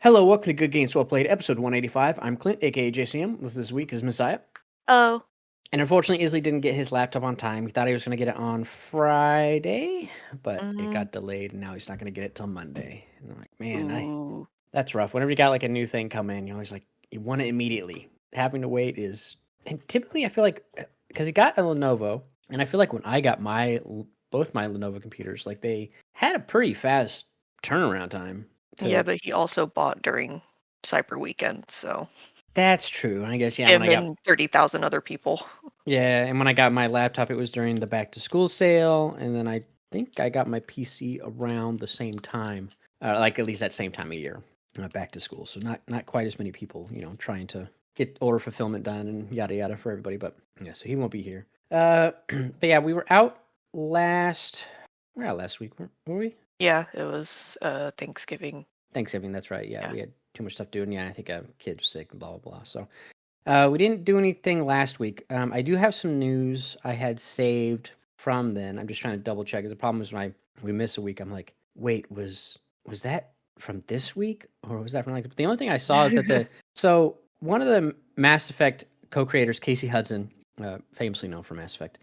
Hello, welcome to Good Games Well Played, episode 185. I'm Clint, aka JCM. This week is Messiah. Oh. And unfortunately, Isley didn't get his laptop on time. He thought he was going to get it on Friday, but it got delayed, and now he's not going to get it till Monday. And I'm like, man, that's rough. Whenever you got like a new thing come in, you're always like, you want it immediately. Having to wait is... And typically, I feel like, because he got a Lenovo, and I feel like when I got both my Lenovo computers, like they had a pretty fast turnaround time. Yeah, but he also bought during Cyber Weekend, so... That's true. I guess, yeah. Him and 30,000 other people. Yeah, and when I got my laptop, it was during the back-to-school sale, and then I think I got my PC around the same time, like at least that same time of year, back to school. So not quite as many people, trying to get order fulfillment done and yada yada for everybody. But yeah, so he won't be here. But yeah, we were out last week, were we? Yeah, it was Thanksgiving. Thanksgiving, that's right. Yeah, we had too much stuff to do, and yeah, I think a kid was sick and blah blah blah. So we didn't do anything last week. I do have some news I had saved from then. I'm just trying to double check. Because the problem is when we miss a week, I'm like, wait, was that from this week or was that from like? The only thing I saw is that so one of the Mass Effect co-creators, Casey Hudson, famously known for Mass Effect,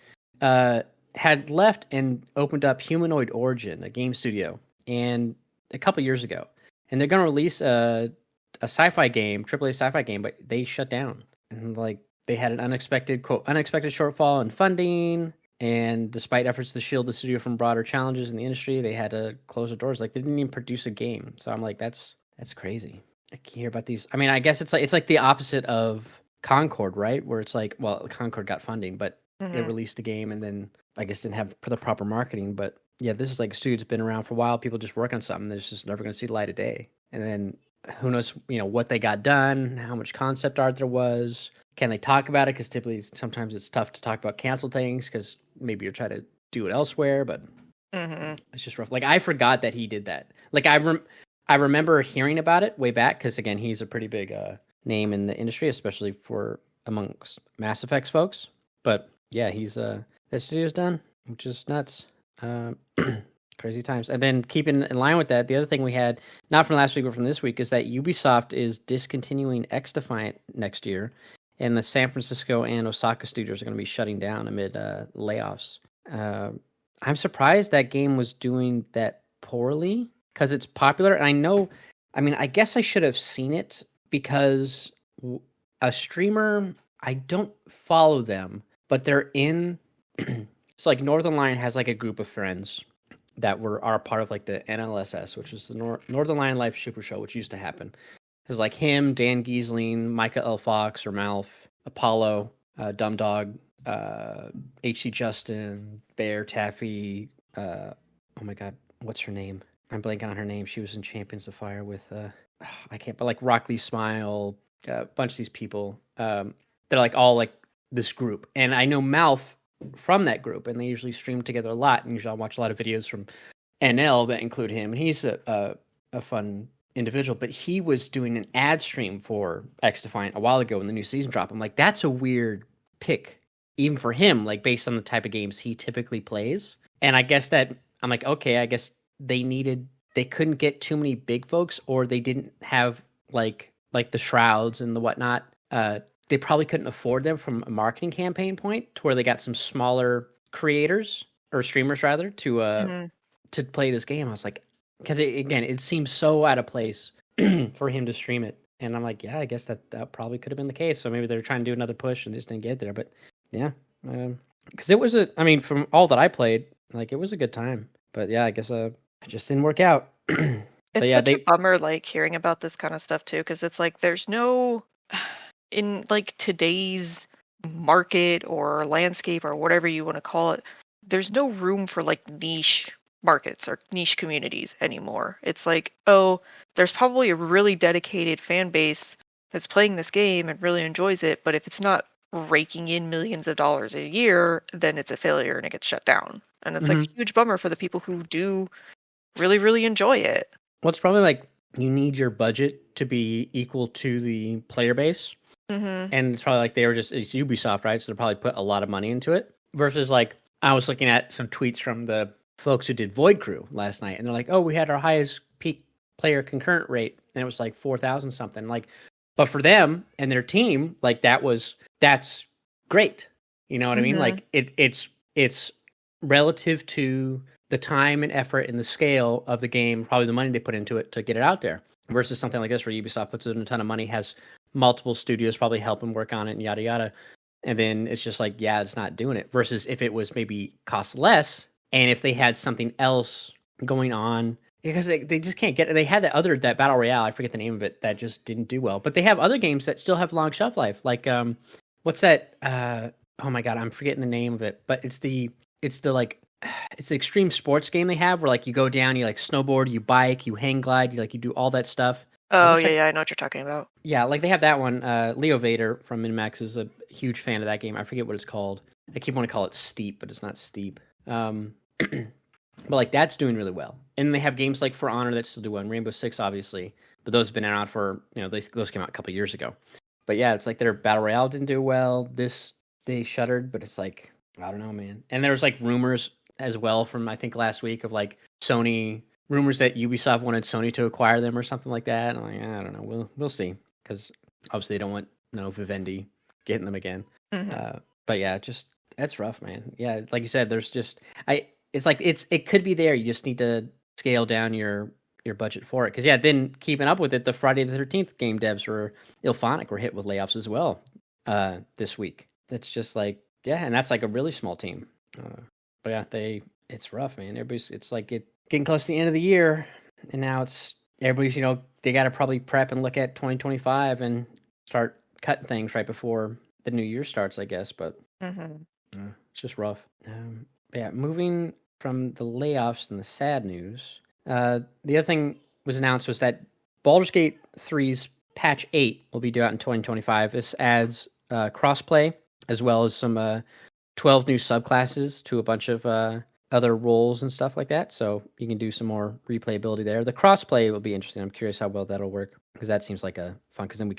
had left and opened up Humanoid Origin, a game studio, and a couple years ago, and they're going to release a sci-fi game, AAA sci-fi game, but they shut down. And like they had an unexpected shortfall in funding, and despite efforts to shield the studio from broader challenges in the industry, they had to close the doors. Like they didn't even produce a game. So I'm like, that's crazy. I can hear about these. I mean, I guess it's like the opposite of Concord, right? Where it's like, well, Concord got funding, but they released a game and then I guess didn't have the proper marketing. But yeah, this is like a studio that's been around for a while. People just work on something that's just never going to see the light of day. And then who knows, what they got done, how much concept art there was. Can they talk about it? Because typically, sometimes it's tough to talk about canceled things because maybe you're trying to do it elsewhere, but it's just rough. Like, I forgot that he did that. Like, I remember hearing about it way back because, again, he's a pretty big name in the industry, especially for amongst Mass Effects folks. But, yeah, that studio's done, which is nuts. Crazy times. And then keeping in line with that, the other thing we had, not from last week, but from this week, is that Ubisoft is discontinuing X-Defiant next year, and the San Francisco and Osaka studios are going to be shutting down amid layoffs. I'm surprised that game was doing that poorly, because it's popular, and I guess I should have seen it, because a streamer, I don't follow them, but they're in... It's like Northern Lion has like a group of friends that are part of like the NLSS, which is the Northern Lion Life Super Show, which used to happen. It was like him, Dan Giesling, Micah L. Fox or Malf, Apollo, Dumb Dog, HC Justin, Bear, Taffy, oh my god, what's her name? I'm blanking on her name. She was in Champions of Fire with but like Rock Lee Smile, a bunch of these people. They're like all like this group. And I know Malf from that group, and they usually stream together a lot, and usually I'll watch a lot of videos from NL that include him, and he's a fun individual, but he was doing an ad stream for X-Defiant a while ago when the new season dropped. I'm like, that's a weird pick, even for him, like based on the type of games he typically plays. And I guess that, I'm like, okay, I guess they couldn't get too many big folks, or they didn't have like the Shrouds and the whatnot. They probably couldn't afford them from a marketing campaign point, to where they got some smaller creators or streamers rather to play this game. I was like, because it seems so out of place for him to stream it, and I'm like, yeah, I guess that probably could have been the case. So maybe they're trying to do another push and just didn't get there. But yeah, because it was from all that I played, like it was a good time. But yeah, I guess it just didn't work out. It's such a bummer, like hearing about this kind of stuff too, because it's like there's no. In like today's market or landscape or whatever you want to call it, there's no room for like niche markets or niche communities anymore. It's like, oh, there's probably a really dedicated fan base that's playing this game and really enjoys it, but if it's not raking in millions of dollars a year, then it's a failure and it gets shut down. And it's like a huge bummer for the people who do really, really enjoy it. Well, it's probably like you need your budget to be equal to the player base. And it's probably like it's Ubisoft, right? So they probably put a lot of money into it. Versus like, I was looking at some tweets from the folks who did Void Crew last night, and they're like, oh, we had our highest peak player concurrent rate and it was like 4,000 something. Like, but for them and their team, like that's great. You know what I mean? Like it's relative to the time and effort and the scale of the game, probably the money they put into it to get it out there, versus something like this where Ubisoft puts in a ton of money, has multiple studios probably helping work on it and yada yada. And then it's just like, yeah, it's not doing it. Versus if it was maybe cost less, and if they had something else going on, because they just can't get it. They had that Battle Royale, I forget the name of it, that just didn't do well. But they have other games that still have long shelf life. Like, what's that? Oh my God, I'm forgetting the name of it. But it's the extreme sports game they have where like you go down, you like snowboard, you bike, you hang glide, you do all that stuff. Oh yeah, I know what you're talking about. Yeah, like they have that one. Leo Vader from MiniMax is a huge fan of that game. I forget what it's called. I keep wanting to call it Steep, but it's not Steep. But like that's doing really well. And they have games like For Honor that still do well, and Rainbow Six obviously, but those have been out for those came out a couple years ago. But yeah, it's like their Battle Royale didn't do well. This they shuttered, but it's like I don't know, man. And there was like rumors as well from I think last week of like Sony rumors that Ubisoft wanted Sony to acquire them or something like that. I'm like, I don't know. We'll see, because obviously they don't want Vivendi getting them again. But yeah, just that's rough, man. Yeah, like you said, there's just It's like it could be there. You just need to scale down your budget for it. Because yeah, then keeping up with it, the Friday the 13th game devs were Ilphonic were hit with layoffs as well this week. That's just like and that's like a really small team. But yeah, it's rough, man. It's like getting close to the end of the year, and now everybody's they got to probably prep and look at 2025 and start cutting things right before the new year starts, I guess. But it's just rough. Yeah, moving from the layoffs and the sad news, the other thing was announced was that Baldur's Gate 3's patch 8 will be due out in 2025. This adds crossplay as well as some 12 new subclasses to a bunch of other roles and stuff like that. So you can do some more replayability there. The crossplay will be interesting. I'm curious how well that'll work, because that seems like a fun. Because then we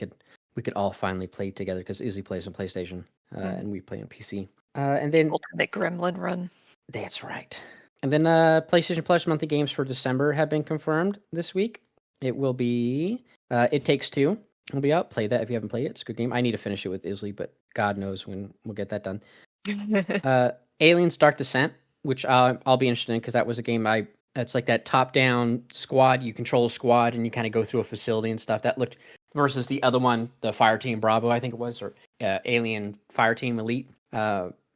could all finally play together, because Izzy plays on PlayStation and we play on PC. And then Ultimate Gremlin Run. That's right. And then PlayStation Plus monthly games for December have been confirmed this week. It will be It Takes Two. It'll be out. Play that if you haven't played it. It's a good game. I need to finish it with Isley, but God knows when we'll get that done. Aliens Dark Descent, which I'll be interested in, because that was a game it's like that top-down squad. You control a squad and you kind of go through a facility and stuff. That looked, versus the other one, the Fire Team Bravo, I think it was, or Alien Fire Team Elite.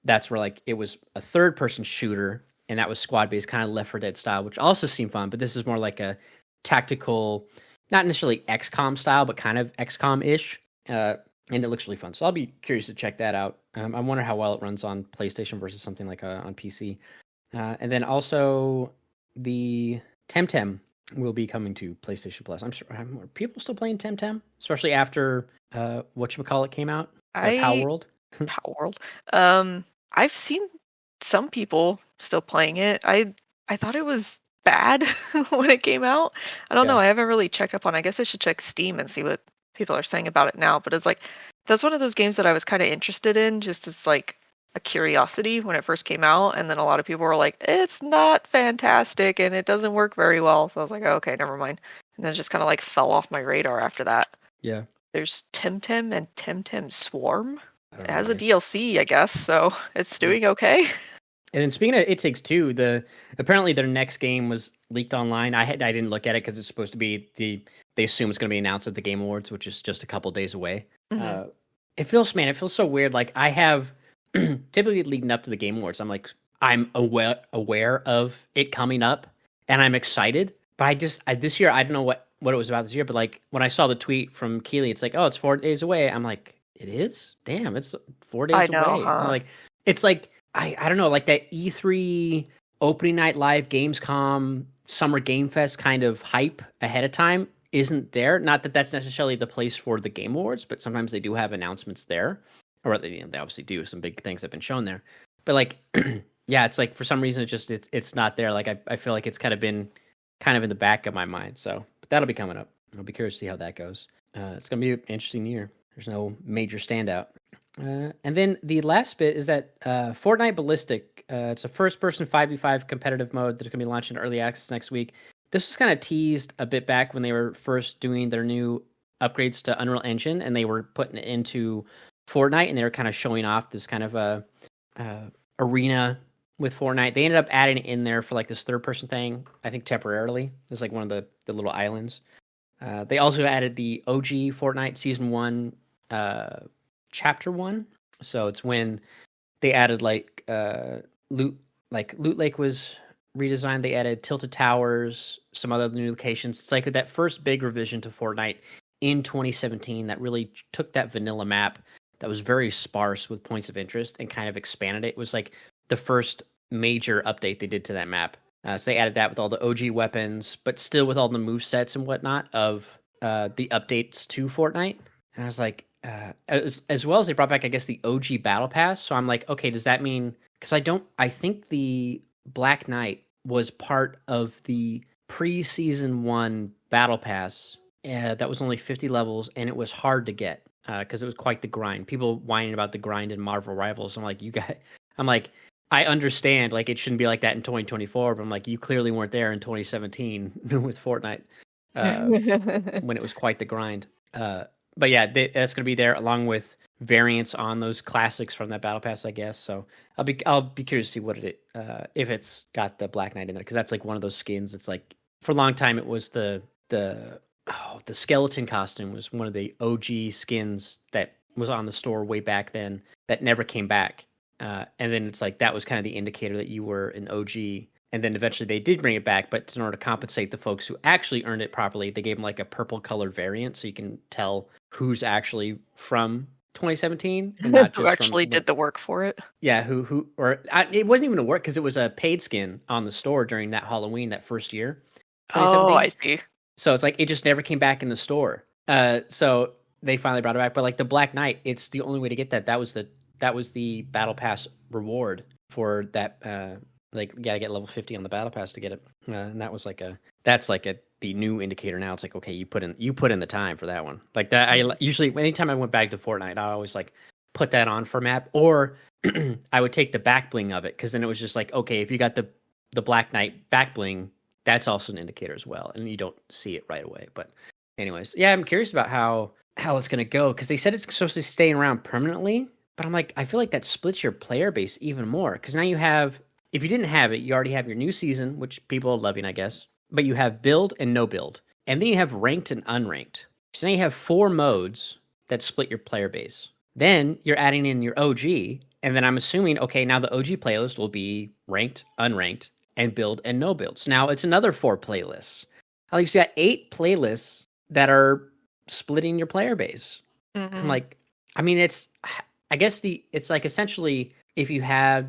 That's where like it was a third-person shooter, and that was squad-based, kind of Left 4 Dead style, which also seemed fun. But this is more like a tactical, not necessarily XCOM style, but kind of XCOM-ish. And it looks really fun. So I'll be curious to check that out. I wonder how well it runs on PlayStation versus something like on PC. And then also the Temtem will be coming to PlayStation Plus. I'm sure are people still playing Temtem, especially after whatchamacallit came out, Pow World. Pow World. I've seen some people still playing it. I thought it was bad when it came out. I don't know. I haven't really checked up on it. I guess I should check Steam and see what people are saying about it now. But it's like, that's one of those games that I was kind of interested in, just as like a curiosity when it first came out. And then a lot of people were like, it's not fantastic and it doesn't work very well. So I was like, oh, okay, never mind. And then it just kind of like fell off my radar after that. Yeah. There's Temtem and Temtem Swarm. It has a DLC, I guess, so it's doing okay. And then speaking of It Takes Two, apparently their next game was leaked online. I didn't look at it because it's supposed to be they assume it's going to be announced at the Game Awards, which is just a couple days away. It feels so weird. Like I have typically leading up to the Game Awards, I'm aware of it coming up, and I'm excited. But this year I don't know what it was about this year. But like when I saw the tweet from Keeley, it's like, oh, it's 4 days away. I'm like, it is? Damn, it's 4 days away. Huh? Like it's like I don't know, like that E3 opening night live Gamescom Summer Game Fest kind of hype ahead of time isn't there. Not that that's necessarily the place for the Game Awards, but sometimes they do have announcements there, or they obviously do. Some big things have been shown there, but like, yeah, it's like for some reason it's not there. Like I feel like it's kind of been in the back of my mind. So but that'll be coming up. I'll be curious to see how that goes. It's gonna be an interesting year. There's no major standout. And then the last bit is that Fortnite Ballistic, it's a first-person 5v5 competitive mode that's going to be launched in early access next week. this was kind of teased a bit back when they were first doing their new upgrades to Unreal Engine, and they were putting it into Fortnite, and they were kind of showing off this kind of a arena with Fortnite. They ended up adding it in there for like this third person thing, I think temporarily. It's like one of the little islands. They also added the OG Fortnite Season 1 Chapter 1. So it's when they added like Loot Lake was redesigned. They added Tilted Towers, some other new locations. It's like that first big revision to Fortnite in 2017 that really took that vanilla map that was very sparse with points of interest and kind of expanded it. It was like the first major update they did to that map. So they added that with all the OG weapons, but still with all the move sets and whatnot of the updates to Fortnite. And I was like, as well as they brought back, I guess, the OG Battle Pass. So I'm like, okay, does that mean... Because I think the Black Knight was part of the pre-Season 1 Battle Pass that was only 50 levels, and it was hard to get because it was quite the grind. People whining about the grind in Marvel Rivals. I'm like, I understand, like, it shouldn't be like that in 2024, but I'm like, you clearly weren't there in 2017 with Fortnite when it was quite the grind. But yeah, that's going to be there along with variants on those classics from that Battle Pass, I guess. So I'll be curious to see what if it's got the Black Knight in there, because that's like one of those skins. It's like for a long time it was the skeleton costume was one of the OG skins that was on the store way back then that never came back. And then it's like that was kind of the indicator that you were an OG. And then eventually they did bring it back, but in order to compensate the folks who actually earned it properly, they gave them like a purple colored variant so you can tell who's actually from 2017 and not just who actually did the work for it. Yeah, it wasn't even a work because it was a paid skin on the store during that Halloween that first year. Oh, I see. So it's like it just never came back in the store. So they finally brought it back. But like the Black Knight, it's the only way to get that. That was the Battle Pass reward for that. Like you gotta get level 50 on the Battle Pass to get it. And that was the new indicator now. It's like, okay, you put in the time for that one. Like that, I usually anytime I went back to Fortnite, I always like put that on for map, or I would take the back bling of it, because then it was just like, okay, if you got the Black Knight back bling, that's also an indicator as well, and you don't see it right away. But anyways, yeah, I'm curious about how it's gonna go, because they said it's supposed to stay around permanently, but I'm like, I feel like that splits your player base even more, because now you have, if you didn't have it, you already have your new season, which people are loving, I guess, but you have build and no build, and then you have ranked and unranked. So now you have 4 modes that split your player base. Then you're adding in your OG, and then I'm assuming, okay, now the OG playlist will be ranked, unranked, and build and no build. So now it's another 4 playlists. At least you got 8 playlists that are splitting your player base. Mm-hmm. I'm like, I mean, it's like essentially if you have,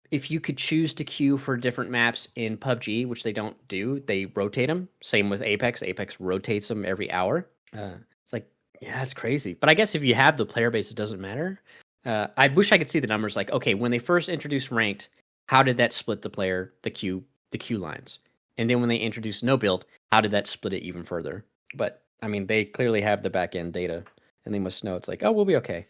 if you could choose to queue for different maps in PUBG, which they don't do, they rotate them. Same with Apex. Apex rotates them every hour. It's like, yeah, that's crazy. But I guess if you have the player base, it doesn't matter. I wish I could see the numbers. Like, okay, when they first introduced ranked, how did that split the queue lines? And then when they introduced no build, how did that split it even further? But I mean, they clearly have the back end data, and they must know it's like, oh, we'll be okay.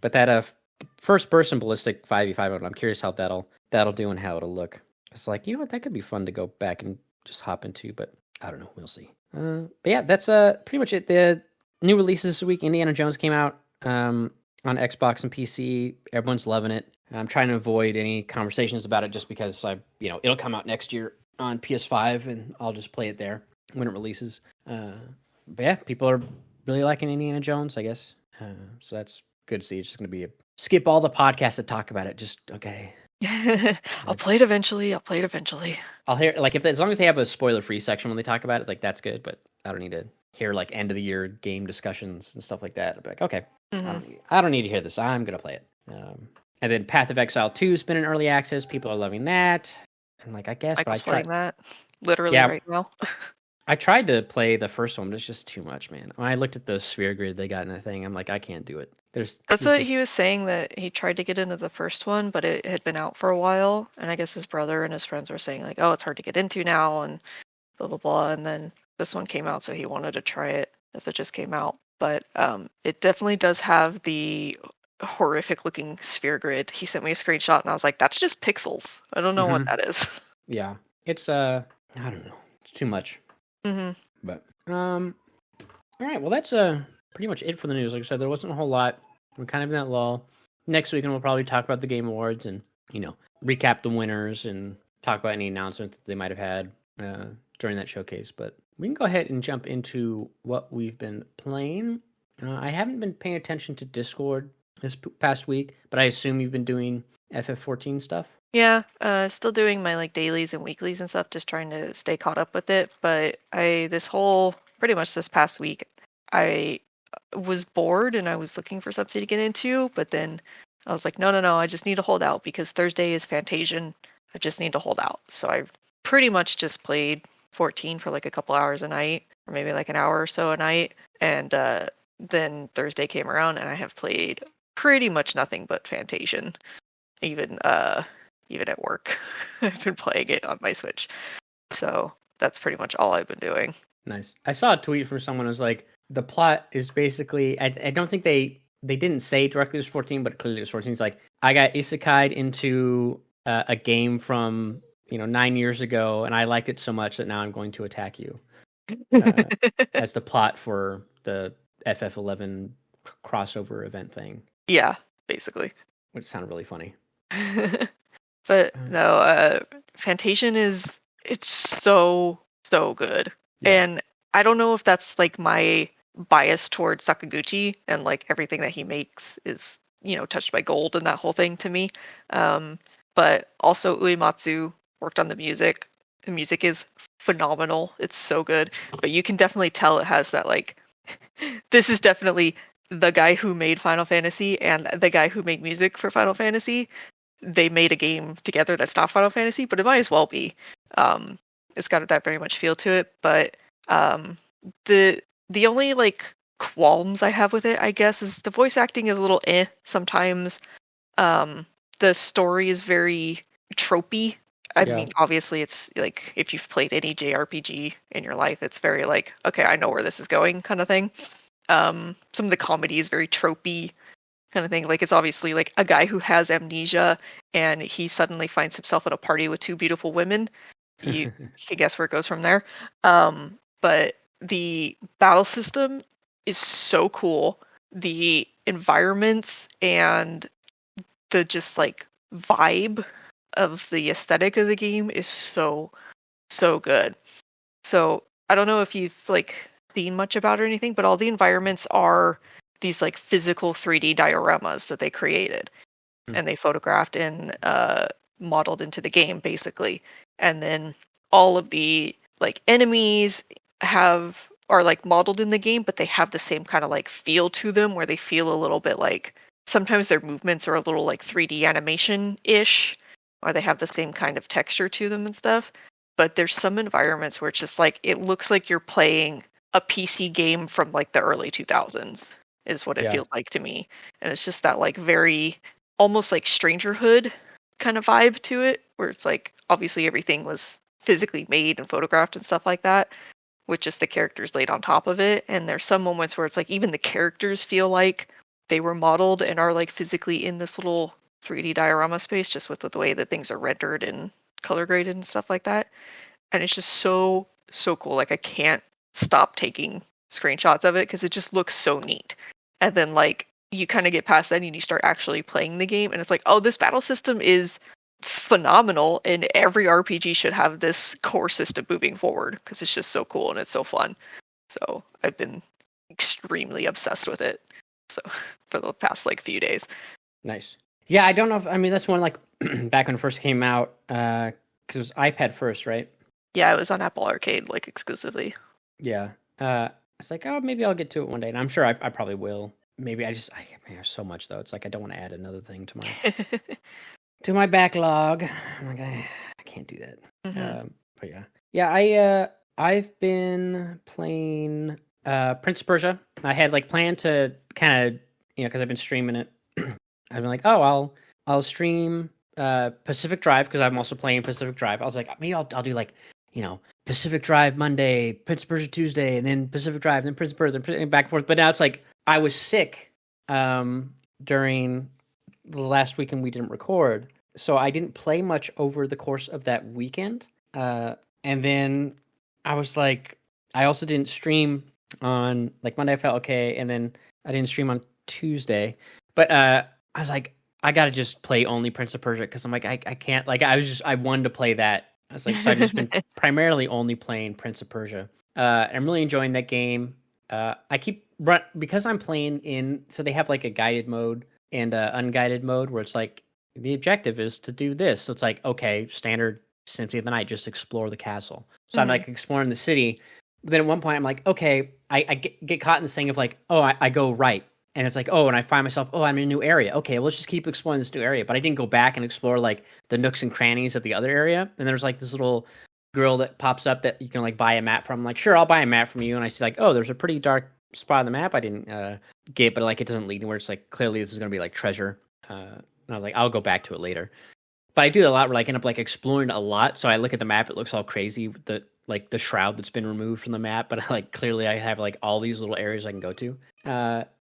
But that first person ballistic 5v5, I'm curious how that'll do and how it'll look. It's like, you know what, that could be fun to go back and just hop into, but I don't know, we'll see. But yeah, that's pretty much it. The new releases this week, Indiana Jones came out on Xbox and PC. Everyone's loving it. I'm trying to avoid any conversations about it just because it'll come out next year on PS5 and I'll just play it there when it releases. But yeah, people are really liking Indiana Jones, I guess. So that's good to see. It's just going to be skip all the podcasts that talk about it. Just okay. I'll play it eventually. I'll hear, like, as long as they have a spoiler-free section when they talk about it, like, that's good. But I don't need to hear like end of the year game discussions and stuff like that. I'll be like, okay, I don't need to hear this. I'm gonna play it. And then Path of Exile 2 has been in early access. People are loving that. And like, I guess, Michael's playing that literally right now. I tried to play the first one, but it's just too much, man. When I looked at the sphere grid they got in that thing, I'm like, I can't do it. That's what he was saying, that he tried to get into the first one, but it had been out for a while, and I guess his brother and his friends were saying like, oh, it's hard to get into now, and blah blah blah. And then this one came out, so he wanted to try it as it just came out. But it definitely does have the horrific looking sphere grid. He sent me a screenshot, and I was like, that's just pixels. I don't know what that is. Yeah, it's I don't know. It's too much. Mm-hmm. But all right. Well, that's pretty much it for the news. Like I said, there wasn't a whole lot. We're kind of in that lull. Next week, and we'll probably talk about the Game Awards and recap the winners and talk about any announcements that they might have had during that showcase. But we can go ahead and jump into what we've been playing. I haven't been paying attention to Discord this past week, but I assume you've been doing FF14 stuff. Yeah, still doing my like dailies and weeklies and stuff, just trying to stay caught up with it. But pretty much this past week, I was bored and I was looking for something to get into, but then I was like, no, I just need to hold out because Thursday is Fantasian. I just need to hold out. So I've pretty much just played 14 for like a couple hours a night, or maybe like an hour or so a night. And then Thursday came around and I have played pretty much nothing but Fantasian. Even at work, I've been playing it on my Switch. So that's pretty much all I've been doing. Nice. I saw a tweet from someone who was like, the plot is basically, I don't think they didn't say directly it was 14, but clearly it was 14. It's like, I got isekai'd into a game from 9 years ago, and I liked it so much that now I'm going to attack you. As the plot for the FF11 crossover event thing. Yeah, basically. Which sounded really funny. But no, Fantasian it's so good. Yeah. And I don't know if that's like my bias towards Sakaguchi and like everything that he makes is, touched by gold and that whole thing to me. But also Uematsu worked on the music. The music is phenomenal. It's so good. But you can definitely tell it has that like this is definitely the guy who made Final Fantasy and the guy who made music for Final Fantasy. They made a game together that's not Final Fantasy, but it might as well be. It's got that very much feel to it. But the only like qualms I have with it, I guess, is the voice acting is a little sometimes. The story is very tropey. I mean, obviously, it's like if you've played any JRPG in your life, it's very like, okay, I know where this is going, kind of thing. Some of the comedy is very tropey, kind of thing. Like it's obviously like a guy who has amnesia and he suddenly finds himself at a party with two beautiful women. You can guess where it goes from there. But the battle system is so cool. The environments and the just like vibe of the aesthetic of the game is so good. So I don't know if you've like seen much about it or anything, but all the environments are these like physical 3D dioramas that they created and they photographed and modeled into the game basically. And then all of the like enemies are like modeled in the game, but they have the same kind of like feel to them where they feel a little bit like sometimes their movements are a little like 3D animation-ish, or they have the same kind of texture to them and stuff. But there's some environments where it's just like it looks like you're playing a PC game from like the early 2000s is what it feels like to me. And it's just that like very almost like Strangerhood kind of vibe to it, where it's like obviously everything was physically made and photographed and stuff like that, with just the characters laid on top of it. And there's some moments where it's like even the characters feel like they were modeled and are like physically in this little 3D diorama space, just with the way that things are rendered and color graded and stuff like that. And it's just so cool. Like I can't stop taking screenshots of it because it just looks so neat. And then like you kind of get past that and you start actually playing the game and it's like, oh, this battle system is phenomenal and every RPG should have this core system moving forward because it's just so cool and it's so fun. So I've been extremely obsessed with it for the past like few days. Nice. Yeah, I don't know if that's one like back when it first came out because it was iPad first, right? Yeah, it was on Apple Arcade like exclusively. Yeah. It's like, oh, maybe I'll get to it one day, and I'm sure I probably will. Maybe there's so much though. It's like I don't want to add another thing to my to my backlog. I'm like, I can't do that. Mm-hmm. But I've been playing Prince of Persia. I had like planned to kind of because I've been streaming it. I've been like, oh, I'll stream Pacific Drive because I'm also playing Pacific Drive. I was like, maybe I'll do like Pacific Drive Monday, Prince of Persia Tuesday, and then Pacific Drive, and then Prince of Persia, and back and forth. But now it's like I was sick during the last weekend we didn't record, so I didn't play much over the course of that weekend. And then I was like, I also didn't stream on like Monday. I felt okay, and then I didn't stream on Tuesday. But I was like, I gotta just play only Prince of Persia because I'm like, I can't. Like, I wanted to play that. I was like, so I've just been primarily only playing Prince of Persia. I'm really enjoying that game. I keep because I'm playing in. So they have like a guided mode and unguided mode where it's like the objective is to do this. So it's like, okay, standard Symphony of the Night, just explore the castle. So I'm like exploring the city. But then at one point I'm like, okay, I get caught in this thing of like, oh, I go right. And it's like, oh, and I find myself, oh, I'm in a new area. Okay, well, let's just keep exploring this new area. But I didn't go back and explore like the nooks and crannies of the other area. And there's like this little girl that pops up that you can like buy a map from. I'm like, sure, I'll buy a map from you. And I see like, oh, there's a pretty dark spot on the map I didn't get, but like it doesn't lead anywhere. It's like clearly this is going to be like treasure. And I was like, I'll go back to it later. But I do a lot where like, I end up like exploring a lot. So I look at the map, it looks all crazy with the shroud that's been removed from the map. But like clearly I have like all these little areas I can go to.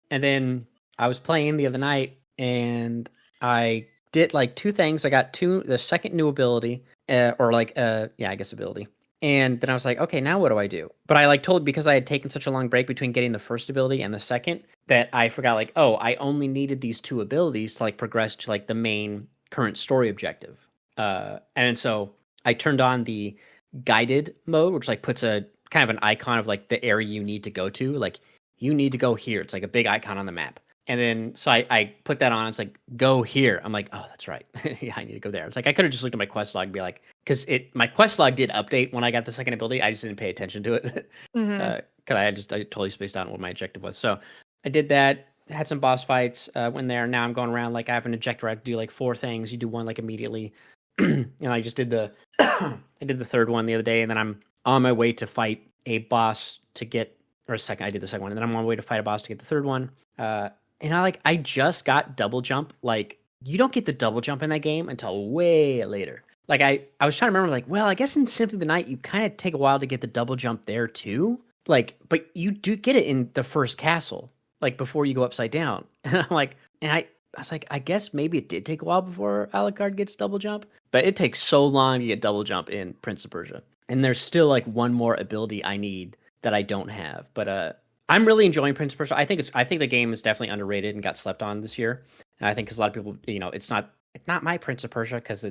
And then I was playing the other night and I did like two things. I got the second new ability, ability. And then I was like, okay, now what do I do? But I like because I had taken such a long break between getting the first ability and the second that I forgot like, oh, I only needed these two abilities to like progress to like the main current story objective. And so I turned on the guided mode, which like puts a kind of an icon of like the area you need to go to. Like you need to go here. It's like a big icon on the map. And then so I put that on. It's like, go here. I'm like, oh, that's right. Yeah, I need to go there. It's like I could have just looked at my quest log and be like, because my quest log did update when I got the second ability. I just didn't pay attention to it because I totally spaced out on what my objective was. So I did that. Had some boss fights. Went there. Now I'm going around like I have an objective where I do like 4 things. You do one like immediately. I just did the I did the third one the other day, and then I'm on my way to fight a boss to get I did the second one, and then I'm on my way to fight a boss to get the third one. And I just got double jump. Like, you don't get the double jump in that game until way later. Like, I was trying to remember, like, well, I guess in Symphony of the Night, you kind of take a while to get the double jump there, too. Like, but you do get it in the first castle, like, before you go upside down. And I'm like, I was like, I guess maybe it did take a while before Alucard gets double jump. But it takes so long to get double jump in Prince of Persia. And there's still, like, one more ability I need that I don't have. But, I'm really enjoying Prince of Persia. I think the game is definitely underrated and got slept on this year. And I think because a lot of people, it's not my Prince of Persia because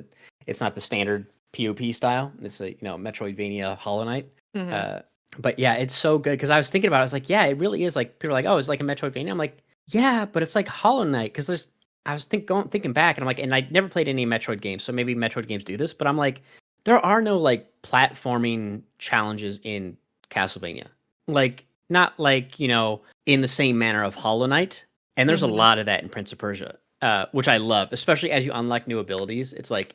it's not the standard POP style. It's a Metroidvania Hollow Knight. But yeah, it's so good because I was thinking about it. I was like, yeah, it really is. Like people are like, oh, it's like a Metroidvania. I'm like, yeah, but it's like Hollow Knight because I was thinking back and I'm like, and I never played any Metroid games, so maybe Metroid games do this, but I'm like, there are no like platforming challenges in Castlevania. Like. Not like, in the same manner of Hollow Knight. And there's a lot of that in Prince of Persia, which I love, especially as you unlock new abilities. It's like,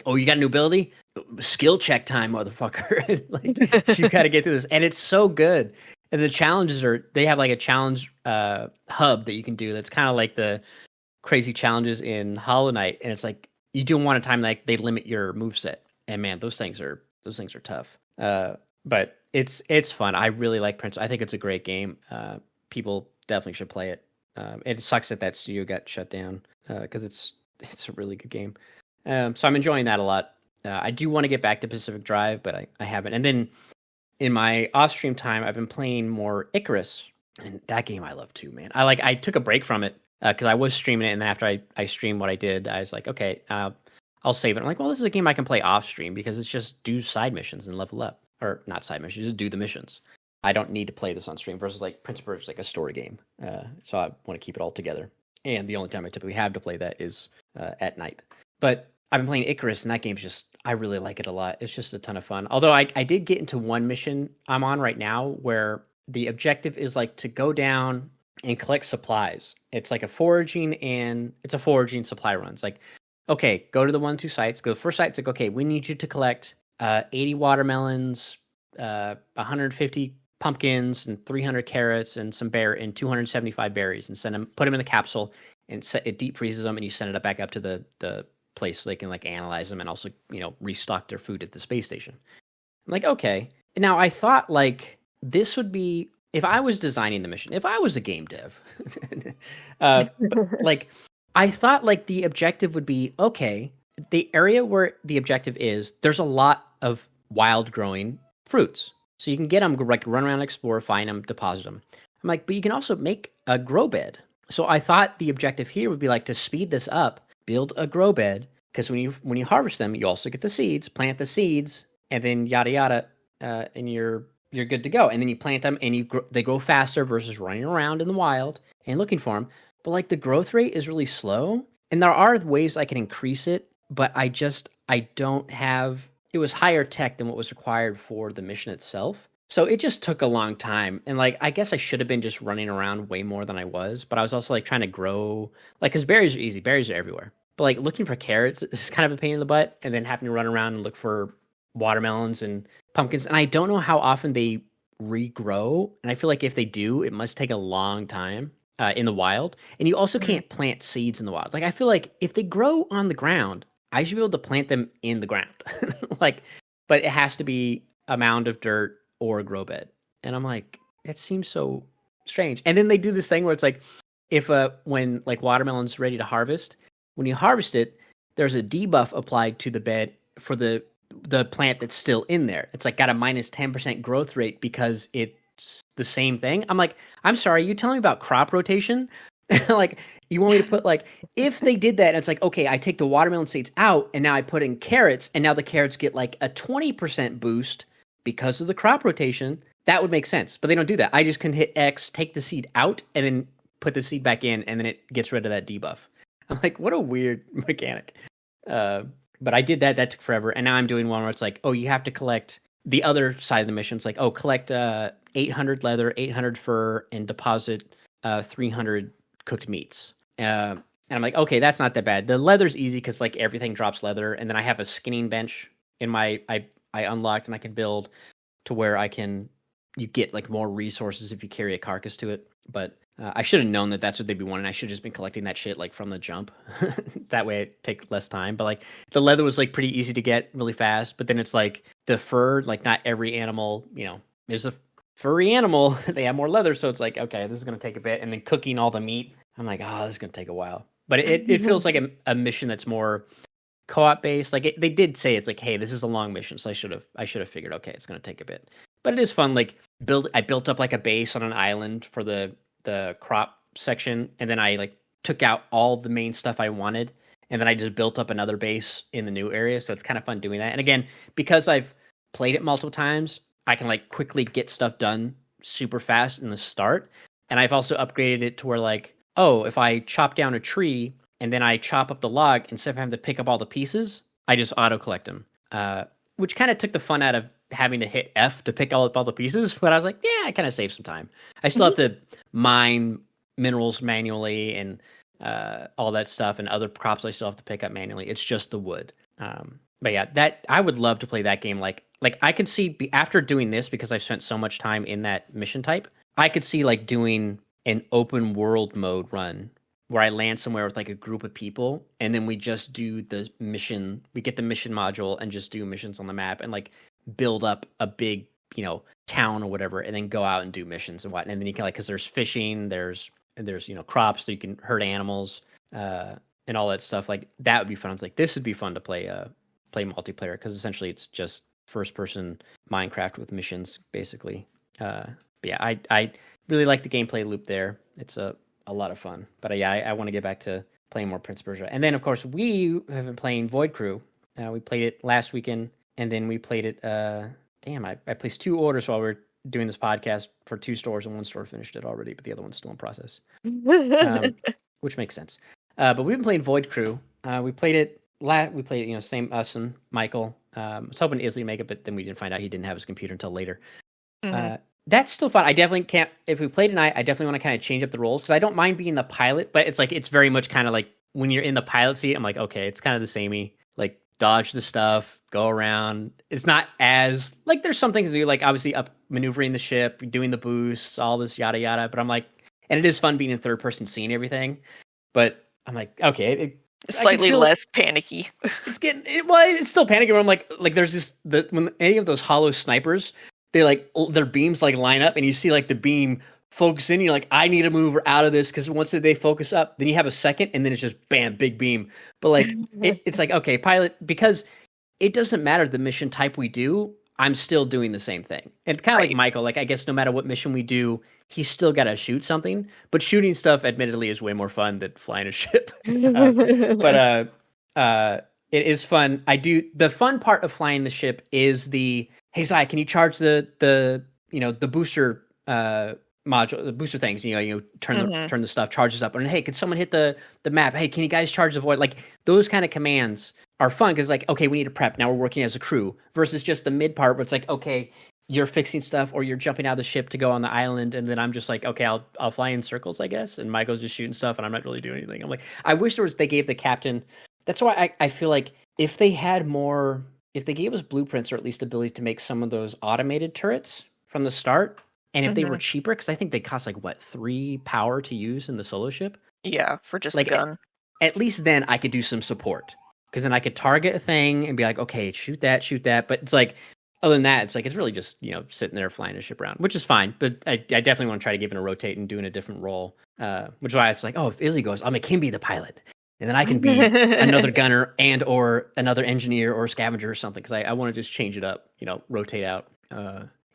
oh, you got a new ability? Skill check time, motherfucker. Like, you got to get through this. And it's so good. And the challenges they have like a challenge hub that you can do that's kind of like the crazy challenges in Hollow Knight. And it's like, you do them one at a time, like they limit your moveset. And man, those things are tough. But it's fun. I really like Prince. I think it's a great game. People definitely should play it. It sucks that studio got shut down because it's a really good game. So I'm enjoying that a lot. I do want to get back to Pacific Drive, but I haven't. And then in my off-stream time, I've been playing more Icarus, and that game I love too, man. I took a break from it because I was streaming it, and then after I streamed what I did, I was like, okay, I'll save it. I'm like, well, this is a game I can play off-stream because it's just do side missions and level up. Or not side missions, just do the missions. I don't need to play this on stream versus like Prince of Persia is like a story game. So I want to keep it all together. And the only time I typically have to play that is at night. But I've been playing Icarus, and that game's I really like it a lot. It's just a ton of fun. Although I did get into one mission I'm on right now where the objective is like to go down and collect supplies. It's like a foraging supply run. It's like, okay, go to the 1-2 sites. Go to the first site. It's like, okay, we need you to collect 80 watermelons, 150 pumpkins, and 300 carrots, and 275 berries, and put them in the capsule, and it deep freezes them, and you send it back up to the place so they can like analyze them and also restock their food at the space station. I'm like, okay. And now I thought like this would be if I was designing the mission, if I was a game dev, but, like I thought like the objective would be okay. The area where the objective is, there's a lot of wild growing fruits. So you can get them, like run around, explore, find them, deposit them. I'm like, but you can also make a grow bed. So I thought the objective here would be like to speed this up, build a grow bed, because when you harvest them, you also get the seeds, plant the seeds, and then yada yada, and you're good to go. And then you plant them, and they grow faster versus running around in the wild and looking for them. But like the growth rate is really slow, and there are ways I can increase it, but I don't have. It was higher tech than what was required for the mission itself. So it just took a long time. And like, I guess I should have been just running around way more than I was, but I was also like trying to grow, like, cause berries are easy. Berries are everywhere. But like looking for carrots is kind of a pain in the butt. And then having to run around and look for watermelons and pumpkins. And I don't know how often they regrow. And I feel like if they do, it must take a long time in the wild. And you also can't plant seeds in the wild. Like, I feel like if they grow on the ground, I should be able to plant them in the ground. Like, but it has to be a mound of dirt or a grow bed. And I'm like, that seems so strange. And then they do this thing where it's like, if when like watermelon's ready to harvest, when you harvest it, there's a debuff applied to the bed for the plant that's still in there. It's like got a minus 10% growth rate because it's the same thing. I'm like, I'm sorry, you telling me about crop rotation? Like, you want me to put, like, if they did that, and it's like, okay, I take the watermelon seeds out, and now I put in carrots, and now the carrots get like a 20% boost because of the crop rotation, that would make sense. But they don't do that. I just can hit X, take the seed out, and then put the seed back in, and then it gets rid of that debuff. I'm like, what a weird mechanic. But I did that. That took forever. And now I'm doing one where it's like, oh, you have to collect the other side of the mission. It's like, oh, collect 800 leather, 800 fur, and deposit 300 cooked meats. And I'm like, okay, that's not that bad. The leather's easy because like everything drops leather. And then I have a skinning bench in my I unlocked, and I can build to where you get like more resources if you carry a carcass to it. But I should have known that that's what they'd be wanting. I should have just been collecting that shit like from the jump. That way it take less time. But like the leather was like pretty easy to get really fast. But then it's like the fur, like not every animal, is a furry animal. They have more leather. So it's like, okay, this is going to take a bit. And then cooking all the meat, I'm like, oh, this is going to take a while. But it feels like a mission that's more co-op based. Like they did say it's like, hey, this is a long mission. So I should have figured, okay, it's going to take a bit. But it is fun. Like I built up like a base on an island for the crop section, and then I like took out all the main stuff I wanted, and then I just built up another base in the new area. So it's kind of fun doing that. And again, because I've played it multiple times, I can like quickly get stuff done super fast in the start. And I've also upgraded it to where like, oh, if I chop down a tree and then I chop up the log, instead of having to pick up all the pieces, I just auto collect them, which kind of took the fun out of having to hit F to pick up all the pieces. But I was like, yeah, I kind of saved some time. I still have to mine minerals manually and all that stuff, and other crops I still have to pick up manually. It's just the wood. But yeah, that I would love to play that game. Like I could see after doing this, because I've spent so much time in that mission type, I could see like doing an open world mode run where I land somewhere with like a group of people, and then we just do the mission. We get the mission module and just do missions on the map and like build up a big, town or whatever, and then go out and do missions and whatnot. And then you can because there's fishing, there's crops, so you can herd animals, and all that stuff. Like that would be fun. Like this would be fun to play multiplayer, because essentially it's just first person Minecraft with missions basically. But yeah, I really like the gameplay loop there. It's a lot of fun. But yeah, I want to get back to playing more Prince of Persia. And then of course we have been playing Void Crew. We played it last weekend, and then we played it. I placed 2 orders while we were doing this podcast for 2 stores, and one store finished it already, but the other one's still in process, which makes sense. But we've been playing Void Crew. We played it. We played it. Same us and Michael. I was hoping Isley make it, but then we didn't find out he didn't have his computer until later. Mm-hmm. That's still fun. I definitely can't. If we play tonight, I definitely want to kind of change up the roles, because I don't mind being the pilot, but it's very much kind of like when you're in the pilot seat, I'm like, okay, it's kind of the samey. Like dodge the stuff, go around. It's not as like there's some things to do, like obviously up maneuvering the ship, doing the boosts, all this yada yada. But I'm like, and it is fun being in third person, seeing everything. But I'm like, okay, it's slightly less panicky. It's still panicky. Where I'm like there's when any of those hollow snipers, they like their beams like line up, and you see like the beam focus in. You're like, I need to move out of this, because once they focus up, then you have a second, and then it's just bam, big beam. But like it's like, okay, pilot, because it doesn't matter the mission type we do. I'm still doing the same thing. And kind of like Michael, like I guess no matter what mission we do, he's still got to shoot something. But shooting stuff, admittedly, is way more fun than flying a ship. It is fun. The fun part of flying the ship is hey Zai, can you charge the booster module, the booster things, turn the stuff, charges up, and hey, could someone hit the map? Hey, can you guys charge the void? Like those kind of commands are fun because like, okay, we need to prep. Now we're working as a crew versus just the mid part where it's like, okay, you're fixing stuff or you're jumping out of the ship to go on the island, and then I'm just like, okay, I'll fly in circles, I guess, and Michael's just shooting stuff, and I'm not really doing anything. I'm like, I wish they gave the captain. That's why I feel like if they gave us blueprints or at least ability to make some of those automated turrets from the start, and if they were cheaper, because I think they cost like what, 3 power to use in the solo ship. Yeah, for just like a gun. At least then I could do some support, because then I could target a thing and be like, okay, shoot that. But it's like, other than that, it's like it's really just sitting there flying a ship around, which is fine. But I definitely want to try to give it a rotate and doing a different role. Which is why it's like, oh, if Izzy goes, I'll make him be the pilot. And then I can be another gunner and or another engineer or scavenger or something, because I want to just change it up, rotate out,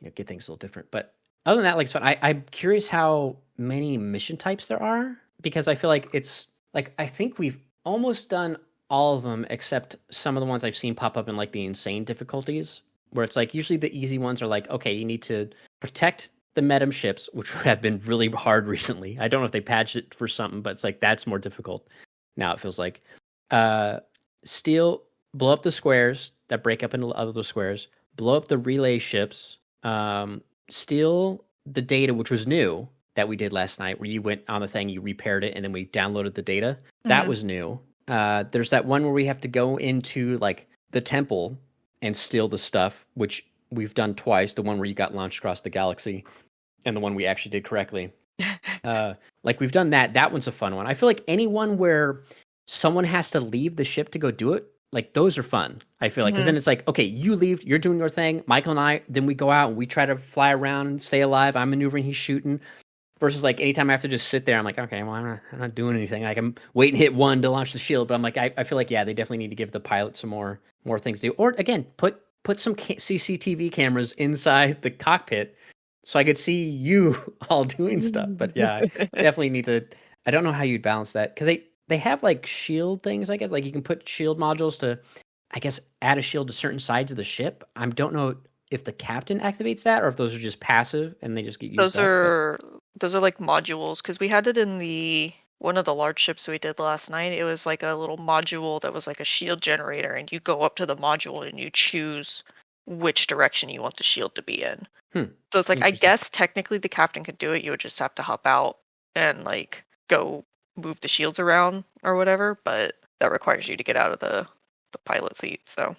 get things a little different. But other than that, like, so I'm curious how many mission types there are, because I feel like it's like, I think we've almost done all of them except some of the ones I've seen pop up in like the insane difficulties, where it's like usually the easy ones are like, okay, you need to protect the Medem ships, which have been really hard recently. I don't know if they patched it for something, but it's like that's more difficult. Now it feels like blow up the squares that break up into other squares, blow up the relay ships, steal the data, which was new that we did last night, where you went on the thing, you repaired it, and then we downloaded the data. That was new. There's that one where we have to go into like the temple and steal the stuff, which we've done twice. The one where you got launched across the galaxy, and the one we actually did correctly. Like we've done that. That one's a fun one. I feel like anyone where someone has to leave the ship to go do it, like those are fun. I feel like, because then it's like, okay, you leave, you're doing your thing, Michael and I, then we go out and we try to fly around and stay alive. I'm maneuvering, he's shooting. Versus like anytime I have to just sit there, I'm like, okay, well, I'm not doing anything. Like I'm waiting to hit one to launch the shield, but I'm like, I feel like, yeah, they definitely need to give the pilot some more things to do. Or again, put some CCTV cameras inside the cockpit so I could see you all doing stuff. But yeah, definitely need to. I don't know how you'd balance that, because they have like shield things, I guess. Like you can put shield modules to, I guess, add a shield to certain sides of the ship. I don't know if the captain activates that or if those are just passive and they just get used. Those are like modules, because we had it in one of the large ships we did last night. It was like a little module that was like a shield generator, and you go up to the module and you choose which direction you want the shield to be in. So it's like, I guess technically the captain could do it. You would just have to hop out and like go move the shields around or whatever, but that requires you to get out of the pilot seat. So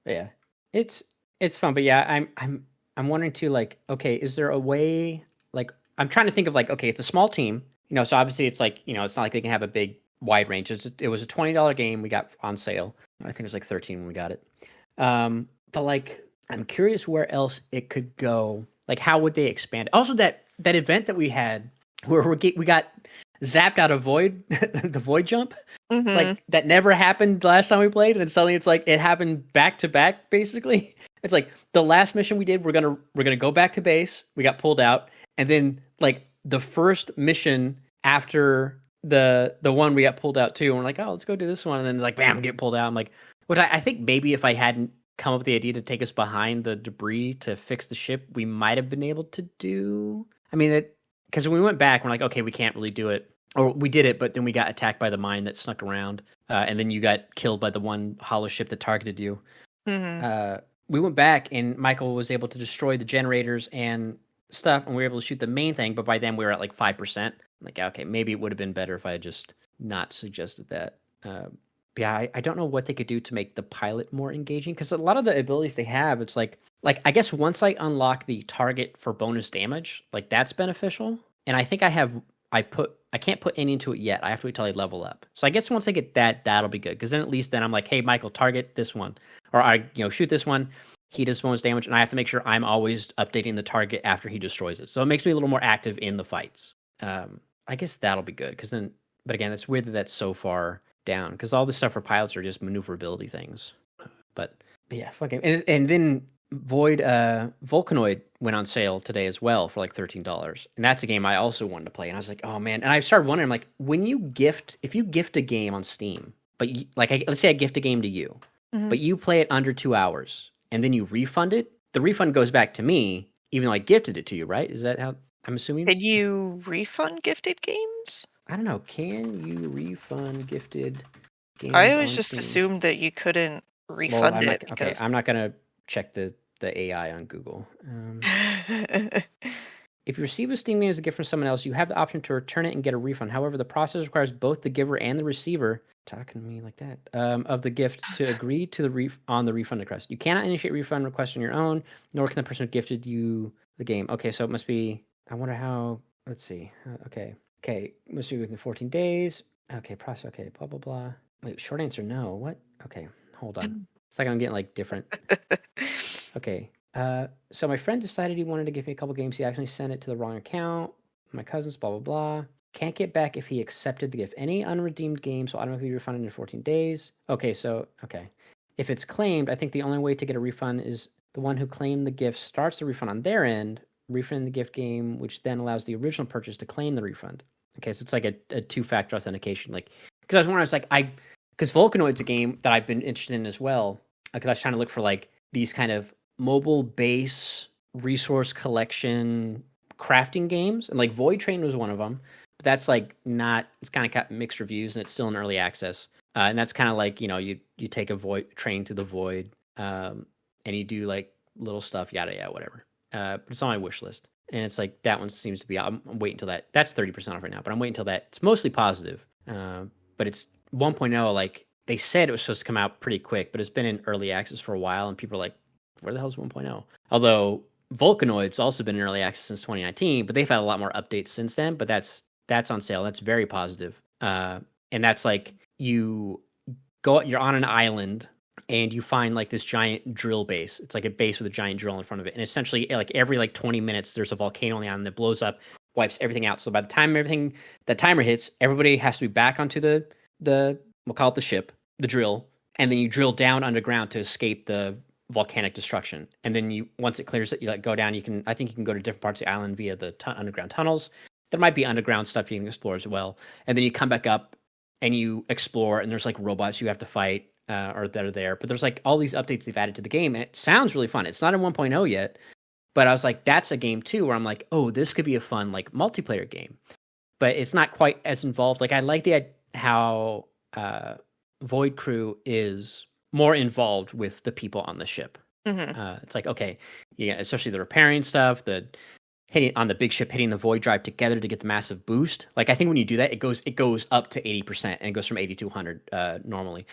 yeah, it's fun. But yeah, I'm wondering too, like, okay, is there a way, like, I'm trying to think of like, okay, it's a small team, so obviously it's like, it's not like they can have a big wide range. It was a $20 game we got on sale. I think it was like 13 when we got it. But like, I'm curious where else it could go. Like, how would they expand it? Also, that event that we had where we got zapped out of void, the void jump, like that never happened last time we played, and then suddenly it's like it happened back to back. Basically, it's like the last mission we did, we're gonna go back to base. We got pulled out, and then like the first mission after the one we got pulled out to, and we're like, oh, let's go do this one, and then like bam, get pulled out. I'm like, which I think maybe if I hadn't come up with the idea to take us behind the debris to fix the ship, we might have been able to do. I mean, because when we went back, we're like, okay, we can't really do it. Or we did it, but then we got attacked by the mine that snuck around. And then you got killed by the one hollow ship that targeted you. We went back, and Michael was able to destroy the generators and stuff, and we were able to shoot the main thing, but by then we were at like 5%. I'm like, okay, maybe it would have been better if I had just not suggested that. Yeah, I don't know what they could do to make the pilot more engaging, because a lot of the abilities they have, it's like I guess once I unlock the target for bonus damage, like that's beneficial. And I think I can't put any into it yet. I have to wait till I level up. So I guess once I get that, that'll be good, because then at least then I'm like, hey, Michael, target this one, or I shoot this one. He does bonus damage, and I have to make sure I'm always updating the target after he destroys it. So it makes me a little more active in the fights. I guess that'll be good, because then. But again, it's weird that that's so far down, because all the stuff for pilots are just maneuverability things. But yeah, fucking, and then Void Volcanoid went on sale today as well for like $13, and that's a game I also wanted to play. And I was like, oh man! And I started wondering, like, if you gift a game on Steam, but let's say I gift a game to you, but you play it under 2 hours, and then you refund it, the refund goes back to me, even though I gifted it to you, right? Is that how I'm assuming? Can you refund gifted games? I don't know. Can you refund gifted games I always on just Steam? assumed that you couldn't refund it. Okay, I'm not gonna check the AI on Google. If you receive a Steam game as a gift from someone else, you have the option to return it and get a refund. However, the process requires both the giver and the receiver, talking to me like that, of the gift to agree to on the refund request. You cannot initiate refund request on your own, nor can the person who gifted you the game. Okay, so it must be. I wonder how. Let's see. Okay, must be within 14 days. Okay, process. Okay, blah blah blah. Wait, short answer, no. What? Okay, hold on. It's like I'm getting like different. Okay. So my friend decided he wanted to give me a couple games. He actually sent it to the wrong account. My cousins, blah, blah, blah. Can't get back if he accepted the gift. Any unredeemed games will automatically be refunded in 14 days. Okay. If it's claimed, I think the only way to get a refund is the one who claimed the gift starts the refund on their end, refund the gift game, which then allows the original purchase to claim the refund. Okay, so it's like a two-factor authentication. Like, because I was wondering, because Volcanoid's a game that I've been interested in as well, because I was trying to look for like these kind of mobile base resource collection crafting games, and like Void Train was one of them, but that's like not, it's kind of got mixed reviews and it's still in early access, and that's kind of like, you take a Void Train to the Void, and you do like little stuff, yada whatever, but it's on my wish list, and it's like that one seems to be, I'm waiting until that's 30% off right now, but I'm waiting until that, it's mostly positive, but it's 1.0, like they said it was supposed to come out pretty quick, but it's been in early access for a while, and people are like, where the hell is 1.0? Although Volcanoid's also been in early access since 2019, but they've had a lot more updates since then. But that's on sale. That's very positive. And that's like you're on an island and you find like this giant drill base. It's like a base with a giant drill in front of it. And essentially, like every like 20 minutes, there's a volcano on the island that blows up, wipes everything out. So by the time the timer hits, everybody has to be back onto the we'll call it the ship, the drill, and then you drill down underground to escape the volcanic destruction. And then once it clears it, you like go down. I think you can go to different parts of the island via the underground tunnels. There might be underground stuff you can explore as well. And then you come back up and you explore, and there's like robots you have to fight or that are there. But there's like all these updates they've added to the game, and it sounds really fun. It's not in 1.0 yet, but I was like, that's a game too where I'm like, oh, this could be a fun like multiplayer game. But it's not quite as involved. Like I like how Void Crew is more involved with the people on the ship. It's like, okay, yeah, especially the repairing stuff, the hitting on the big ship, hitting the void drive together to get the massive boost. Like I think when you do that, it goes up to 80%, and it goes from 80 to 100 normally.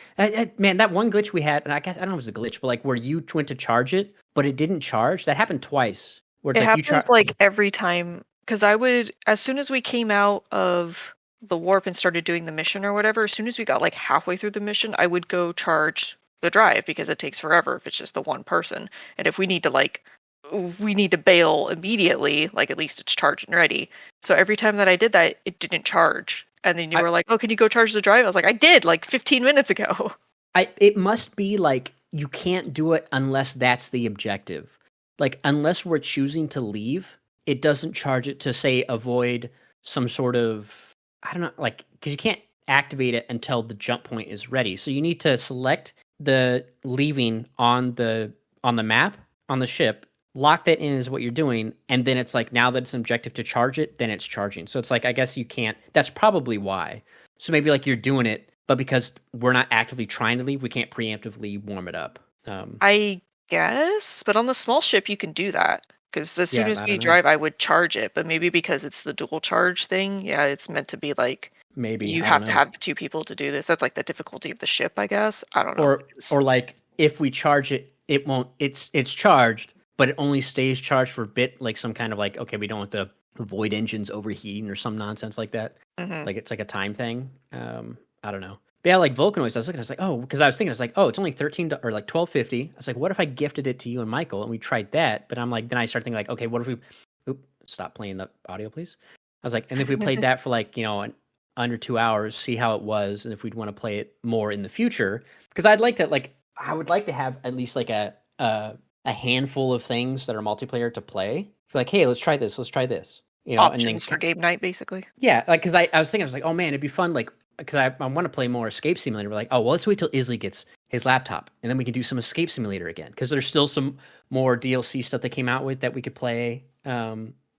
Man, that one glitch we had, and I guess I don't know if it was a glitch, but like where you went to charge it, but it didn't charge. That happened twice. Where it's it like happens like every time, because I would, as soon as we came out of the warp and started doing the mission or whatever, as soon as we got like halfway through the mission, I would go charge the drive because it takes forever if it's just the one person. And if we need to bail immediately, like at least it's charged and ready. So every time that I did that, it didn't charge. And then you were like, oh, can you go charge the drive? I was like, I did like 15 minutes ago. It must be like you can't do it unless that's the objective. Like unless we're choosing to leave, it doesn't charge it to say avoid some sort of, I don't know, like, because you can't activate it until the jump point is ready. So you need to select the leaving on the map on the ship, lock that in is what you're doing, and then it's like now that it's an objective to charge it, then it's charging. So it's like I guess you can't. That's probably why. So maybe like you're doing it, but because we're not actively trying to leave, we can't preemptively warm it up. I guess, but on the small ship you can do that because as soon as we drive, I would charge it. But maybe because it's the dual charge thing, yeah, it's meant to be like. Maybe you have to have the two people to do this. That's like the difficulty of the ship, I guess. I don't know. Or like if we charge it, it won't. It's charged, but it only stays charged for a bit. Like some kind of like, okay, we don't want the void engines overheating or some nonsense like that. Like it's like a time thing. I don't know. But yeah, like Volcanoid, I was looking, I was like, oh, because I was thinking, I was like, oh, it's only $13 or like $12.50. I was like, what if I gifted it to you and Michael and we tried that? But I'm like, then I started thinking like, okay, what if we? Stop playing the audio, please. I was like, and if we played that for like under 2 hours, see how it was, and if we'd want to play it more in the future, because I would like to have at least like a a handful of things that are multiplayer to play. Like, hey, let's try this. You know, options and then for game night, basically. yeah, like because I was thinking, I was like, oh man, it'd be fun, like because I want to play more Escape Simulator. We're like, oh well, let's wait till Isley gets his laptop, and then we can do some Escape Simulator again because there's still some more DLC stuff they came out with that we could play.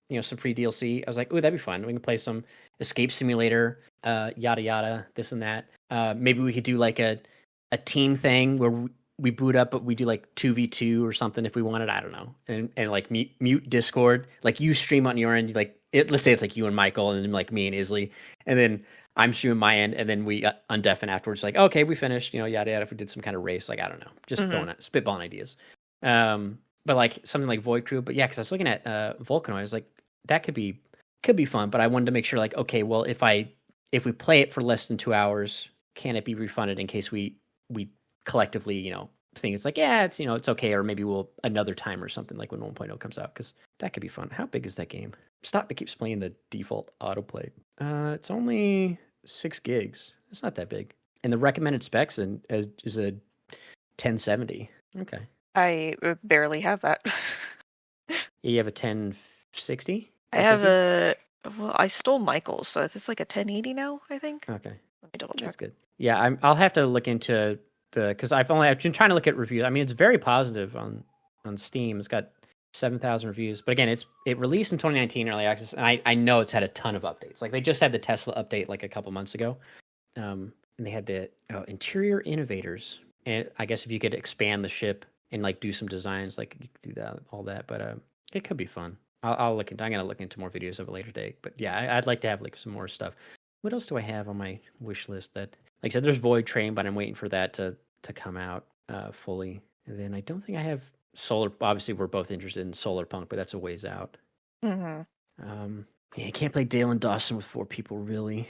You know, some free DLC. I was like, oh, that'd be fun. We can play some Escape Simulator, yada yada, this and that. Maybe we could do like a team thing where we boot up, but we do like 2v2 or something if we wanted. I don't know, and like mute Discord, like you stream on your end, like let's say it's like you and Michael, and then like me and Isley, and then I'm streaming my end, and then we undeafen afterwards. Like, okay, we finished, you know, yada yada. If we did some kind of race, like I don't know, just throwing out spitballing ideas. But like something like Void Crew, but yeah, because I was looking at Volcanoid, I was like, that could be fun, but I wanted to make sure, like, okay, well, if we play it for less than 2 hours, can it be refunded in case we collectively, you know, think it's like, yeah, it's, you know, it's okay, or maybe we'll another time or something, like when 1.0 comes out, because that could be fun. How big is that game? Stop, it keeps playing the default autoplay. It's only 6 gigs. It's not that big. And the recommended specs is a 1070. Okay. I barely have that. You have a 1060? I have well, I stole Michael's, so it's like a 1080 now, I think. Okay. Let me double check. That's good. Yeah, I'll have to look into because I've been trying to look at reviews. I mean, it's very positive on Steam. It's got 7,000 reviews, but again, it released in 2019 early access, and I know it's had a ton of updates. Like they just had the Tesla update like a couple months ago, and they had the interior innovators, and I guess if you could expand the ship and like do some designs, like you could do that, all that. But it could be fun. I'll look into. I'm gonna look into more videos of a later date. But yeah, I'd like to have like some more stuff. What else do I have on my wish list? That, like I said, there's Void Train, but I'm waiting for that to come out fully. And then I don't think I have Solar. Obviously, we're both interested in Solar Punk, but that's a ways out. Mm-hmm. Yeah, I can't play Dale and Dawson with 4 people, really.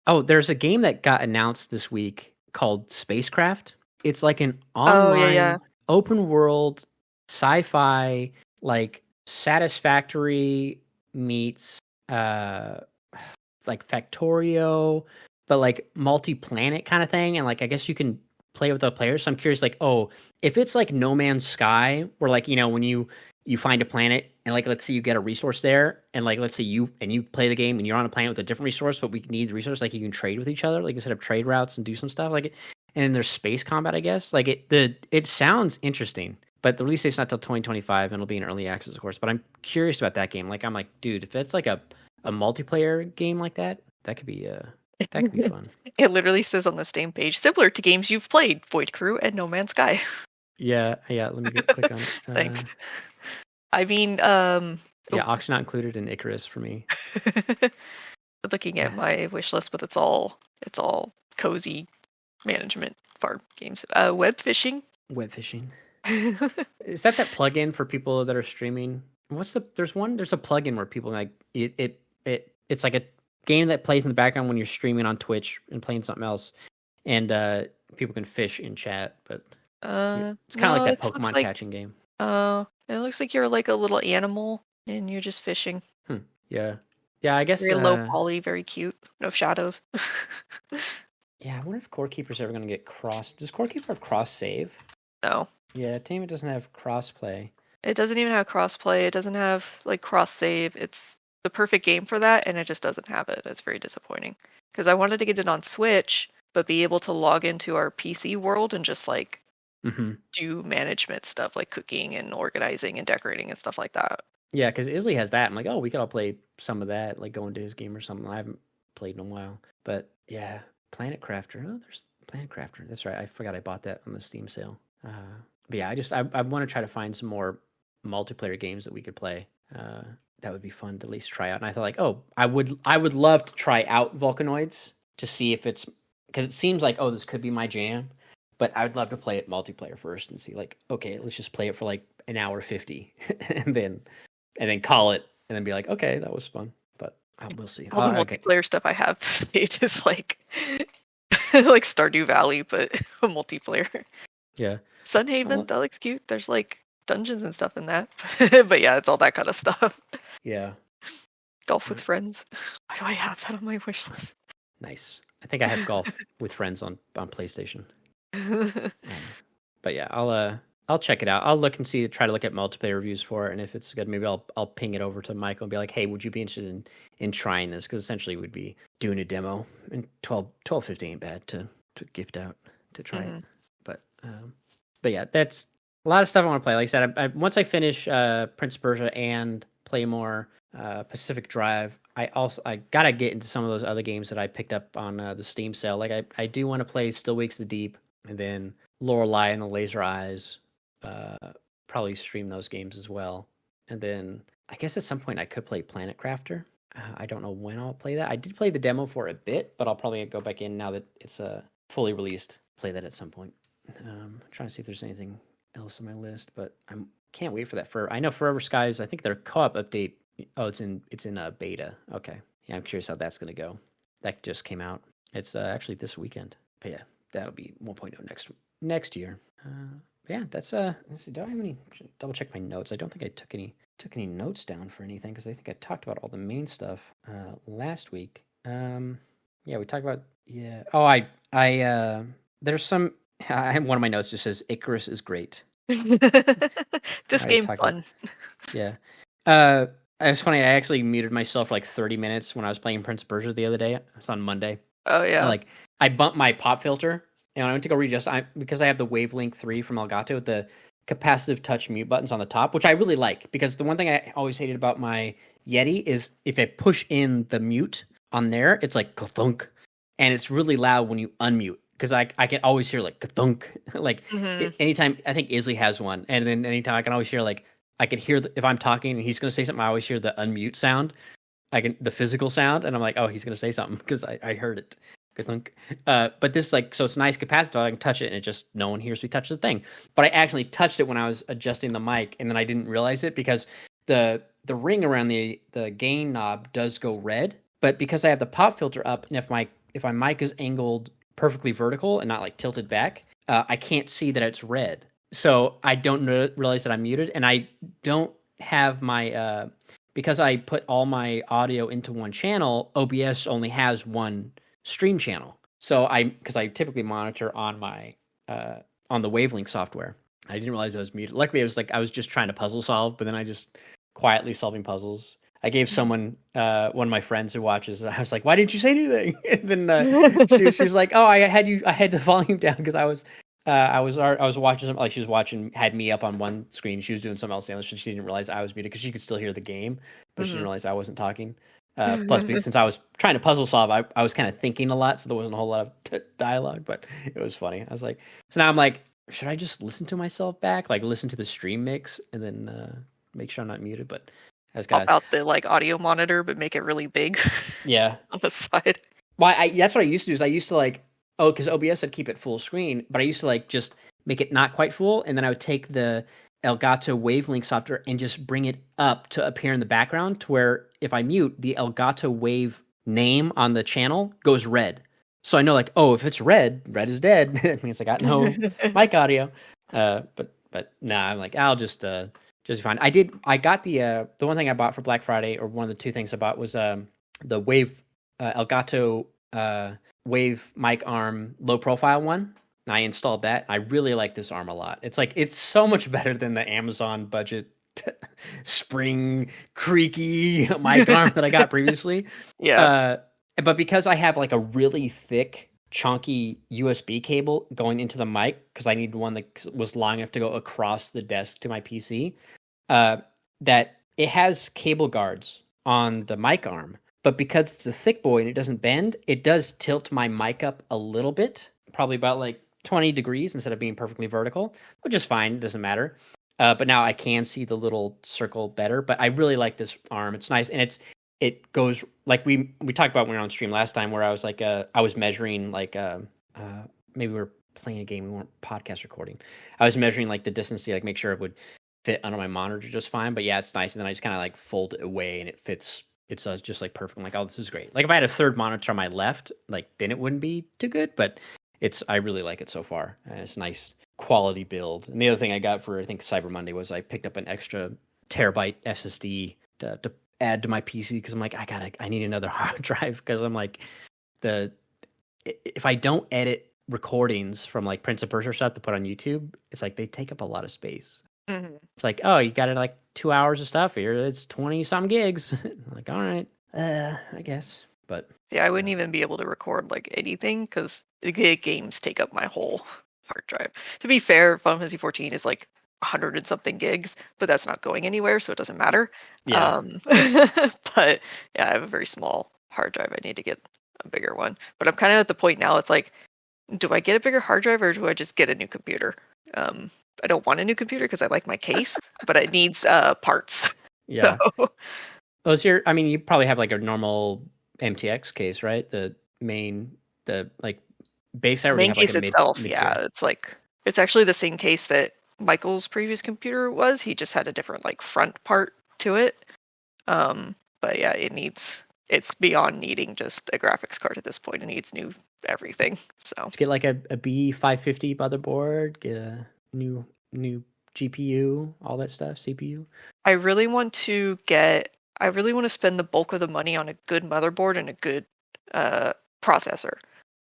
Oh, there's a game that got announced this week called Spacecraft. It's like an online open world sci-fi, like Satisfactory meets like Factorio, but like multi-planet kind of thing. And like I guess you can play with other players. So I'm curious, like, oh, if it's like No Man's Sky, where like, you know, when you find a planet and like let's say you get a resource there, and like let's say you play the game and you're on a planet with a different resource, but we need the resource, like you can trade with each other, like instead of trade routes and do some stuff like it. And there's space combat, I guess. Like it sounds interesting. But the release date's not till 2025, and it'll be in early access, of course. But I'm curious about that game. Like, I'm like, dude, if it's like a multiplayer game like that, that could be fun. It literally says on the Steam page, similar to games you've played, Void Crew and No Man's Sky. Yeah. Let me click on it. Thanks. I mean, yeah, auction not included in Icarus for me. Looking at my wish list, but it's all cozy management farm games. Web fishing. Is that plugin for people that are streaming? There's a plugin where people like it's like a game that plays in the background when you're streaming on Twitch and playing something else, and people can fish in chat, but it's kind of like that Pokemon catching game. It looks like you're like a little animal and you're just fishing. Yeah, I guess very low poly, very cute, no shadows. Yeah, I wonder if Core Keeper's ever going to get cross. Does Core Keeper have cross save? No. Yeah, Tame doesn't have crossplay. It doesn't even have crossplay. It doesn't have like cross save. It's the perfect game for that, and it just doesn't have it. It's very disappointing because I wanted to get it on Switch, but be able to log into our PC world and just like do management stuff like cooking and organizing and decorating and stuff like that. Yeah, because Isley has that. I'm like, oh, we could all play some of that, like go into his game or something. I haven't played in a while, but yeah, Planet Crafter. Oh, there's Planet Crafter. That's right. I forgot I bought that on the Steam sale. But yeah, I want to try to find some more multiplayer games that we could play. That would be fun to at least try out. And I thought like, oh, I would love to try out Volcanoids to see if it's, because it seems like, oh, this could be my jam. But I would love to play it multiplayer first and see like, okay, let's just play it for like an hour 50 and then call it and then be like, okay, that was fun. But we'll see. All the multiplayer stuff I have played is like like Stardew Valley, but a multiplayer. Yeah. Sunhaven, that looks cute. There's like dungeons and stuff in that. But yeah, it's all that kind of stuff. Yeah. Golf with friends. Why do I have that on my wish list? Nice. I think I have golf with friends on PlayStation. But yeah, I'll check it out. I'll look and see, try to look at multiplayer reviews for it, and if it's good, maybe I'll ping it over to Michael and be like, hey, would you be interested in trying this? Because essentially we'd be doing a demo, and 12.50 ain't bad to gift out to try it. But yeah, that's a lot of stuff I want to play. Like I said, once I finish Prince of Persia and play more Pacific Drive, I gotta get into some of those other games that I picked up on the Steam sale. Like I do want to play Still Wakes the Deep, and then Lorelei and the Laser Eyes. Probably stream those games as well. And then I guess at some point I could play Planet Crafter. I don't know when I'll play that. I did play the demo for a bit, but I'll probably go back in now that it's fully released. Play that at some point. Trying to see if there's anything else on my list, but I can't wait for that. I know Forever Skies. I think their co-op update. Oh, it's in beta. Okay, yeah, I'm curious how that's gonna go. That just came out. It's actually this weekend. But yeah, that'll be 1.0 next year. Yeah, that's let's see, do I have any? Double check my notes. I don't think I took any notes down for anything because I think I talked about all the main stuff last week. Yeah, we talked about Oh, I there's some. I have one of my notes just says Icarus is great. This game's fun. Yeah. It's funny. I actually muted myself for like 30 minutes when I was playing Prince of Persia the other day. It's on Monday. Oh yeah. I bumped my pop filter. And I went to go readjust because I have the Wavelink 3 from Elgato with the capacitive touch mute buttons on the top, which I really like. Because the one thing I always hated about my Yeti is if I push in the mute on there, it's like ka-thunk. And it's really loud when you unmute. Because I can always hear like ka-thunk. Like anytime, I think Isley has one. And then anytime I can always hear I can hear if I'm talking and he's going to say something, I always hear the unmute sound. The physical sound. And I'm like, oh, he's going to say something because I heard it. But this so it's nice capacitor. I can touch it and it just no one hears me touch the thing. But I actually touched it when I was adjusting the mic, and then I didn't realize it because the ring around the gain knob does go red. But because I have the pop filter up, and if my mic is angled perfectly vertical and not like tilted back, I can't see that it's red. So I don't realize that I'm muted, and I don't have my because I put all my audio into one channel. OBS only has one stream channel. So because I typically monitor on my on the Wavelink software. I didn't realize I was muted. Luckily, I was just trying to puzzle solve, but then I just quietly solving puzzles. I gave someone one of my friends who watches, and I was like, "Why didn't you say anything?" And then she was like, "Oh, I had the volume down because I was watching something, like she was watching, had me up on one screen, she was doing something else, and she didn't realize I was muted because she could still hear the game, but she didn't realize I wasn't talking." Plus, since I was trying to puzzle solve, I was kind of thinking a lot, so there wasn't a whole lot of dialogue, but it was funny. I was like, so now I'm like, should I just listen to myself back, like listen to the stream mix, and then make sure I'm not muted? But I just got pop out the audio monitor, but make it really big. Yeah, on the side. Well, that's what I used to do. Is I used to because OBS would keep it full screen, but I used to just make it not quite full, and then I would take the Elgato Wavelink software and just bring it up to appear in the background to where if I mute, the Elgato Wave name on the channel goes red. So I know if it's red is dead. It means I got no mic audio. But nah, I'm like, I'll just be fine. I got the one thing I bought for Black Friday, or one of the two things I bought was the Wave Elgato Wave mic arm low profile one. I installed that. I really like this arm a lot. It's so much better than the Amazon budget spring creaky mic arm that I got previously. Yeah. But because I have a really thick, chunky USB cable going into the mic, because I needed one that was long enough to go across the desk to my PC, that it has cable guards on the mic arm. But because it's a thick boy and it doesn't bend, it does tilt my mic up a little bit, probably about 20 degrees instead of being perfectly vertical, which is fine. It doesn't matter. But now I can see the little circle better. But I really like this arm. It's nice. And it goes we talked about when we were on stream last time, where I was I was measuring maybe we were playing a game. We weren't podcast recording. I was measuring the distance to make sure it would fit under my monitor just fine. But yeah, it's nice. And then I just kind of fold it away and it fits. It's just perfect. I'm like, oh, this is great. If I had a third monitor on my left, then it wouldn't be too good. But I really like it so far. It's a nice quality build. And the other thing I got for I think Cyber Monday was I picked up an extra terabyte SSD to add to my PC, because I'm like, I need another hard drive, because I'm if I don't edit recordings from like Prince of Persia stuff to put on YouTube, it's like they take up a lot of space. Mm-hmm. It's like, oh, you got it like 2 hours of stuff here. It's 20 some gigs. Like, all right, I guess. But yeah, I wouldn't even be able to record like anything because the games take up my whole hard drive. To be fair, Final Fantasy 14 is like 100 and something gigs, but that's not going anywhere, so it doesn't matter. yeah, But yeah, I have a very small hard drive. I need to get a bigger one. But I'm kind of at the point now. It's like, do I get a bigger hard drive or do I just get a new computer? I don't want a new computer because I like my case, but it needs parts. yeah. So, Oh, so I mean, you probably have like a normal MTX case, right? The like base. I already main have like case a itself, mid yeah, tier. it's actually the same case that Michael's previous computer was. He just had a different like front part to it. But yeah, it's beyond needing just a graphics card at this point. It needs new everything. So Let's get like a B550 motherboard. Get a new GPU, all that stuff, CPU. I really want to spend the bulk of the money on a good motherboard and a good processor.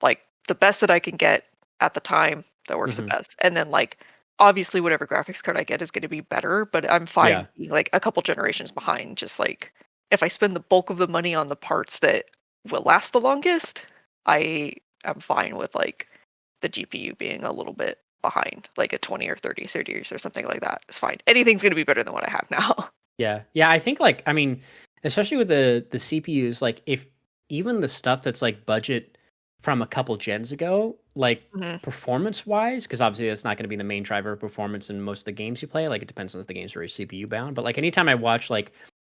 Like the best that I can get at the time that works the best. And then like obviously whatever graphics card I get is going to be better, but I'm fine being like a couple generations behind. Just like if I spend the bulk of the money on the parts that will last the longest, I am fine with like the GPU being a little bit behind, like a 20 or 30 series or something like that. It's fine. Anything's going to be better than what I have now. Yeah. I think like, I mean, especially with the CPUs, like if even the stuff that's like budget from a couple gens ago, like performance wise, because obviously that's not going to be the main driver of performance in most of the games you play. Like it depends on if the game's very CPU bound. But like anytime I watch like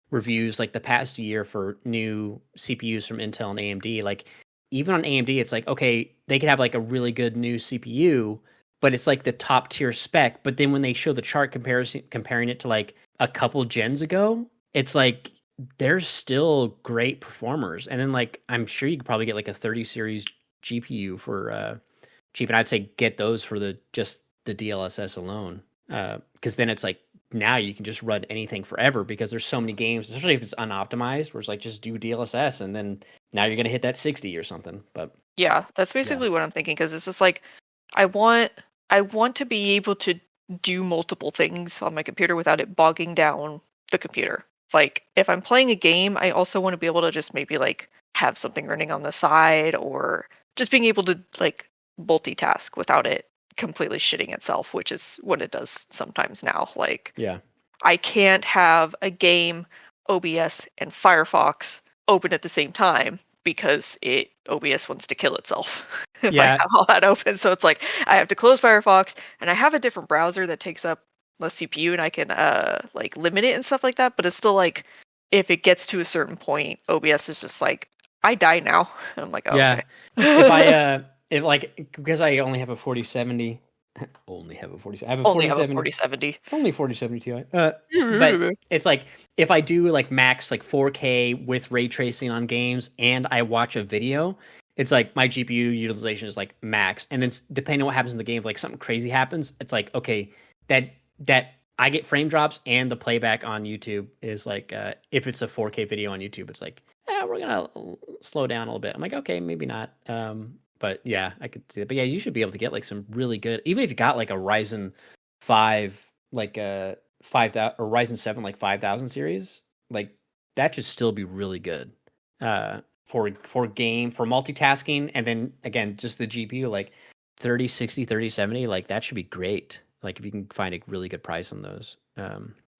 reviews like the past year for new CPUs from Intel and AMD, like even on AMD, it's like, okay, they could have like a really good new CPU, but it's like the top tier spec. But then when they show the chart comparing it to like a couple gens ago, it's like there's still great performers. And then like I'm sure you could probably get like a 30 series GPU for cheap, and I'd say get those for the DLSS alone, because then it's like now you can just run anything forever because there's so many games, especially if it's unoptimized, where it's like just do DLSS and then now you're gonna hit that 60 or something. But yeah, that's basically what I'm thinking, because it's just like I want to be able to do multiple things on my computer without it bogging down the computer. Like if I'm playing a game, I also want to be able to just maybe like have something running on the side, or just being able to like multitask without it completely shitting itself, which is what it does sometimes now. Like I can't have a game, OBS, and Firefox open at the same time because OBS wants to kill itself if I have all that open. So it's like I have to close Firefox, and I have a different browser that takes up less CPU, and I can like limit it and stuff like that. But it's still like if it gets to a certain point, OBS is just like, I die now. And I'm like, oh, okay. If like, because I only have a 4070, only have a 4070. I have a only have a 4070. Only 4070 Ti. But it's like if I do like max like 4K with ray tracing on games and I watch a video, it's like my GPU utilization is like max. And then depending on what happens in the game, if like something crazy happens, it's like, okay, that I get frame drops, and the playback on YouTube is like, if it's a 4K video on YouTube, it's like, we're gonna slow down a little bit. I'm like, okay, maybe not. But yeah, I could see that. But yeah, you should be able to get like some really good, even if you got like a Ryzen 5, like a 5000 or Ryzen 7, like 5000 series, like that should still be really good for multitasking. And then again, just the GPU, like 3060, 3070, like that should be great. Like if you can find a really good price on those.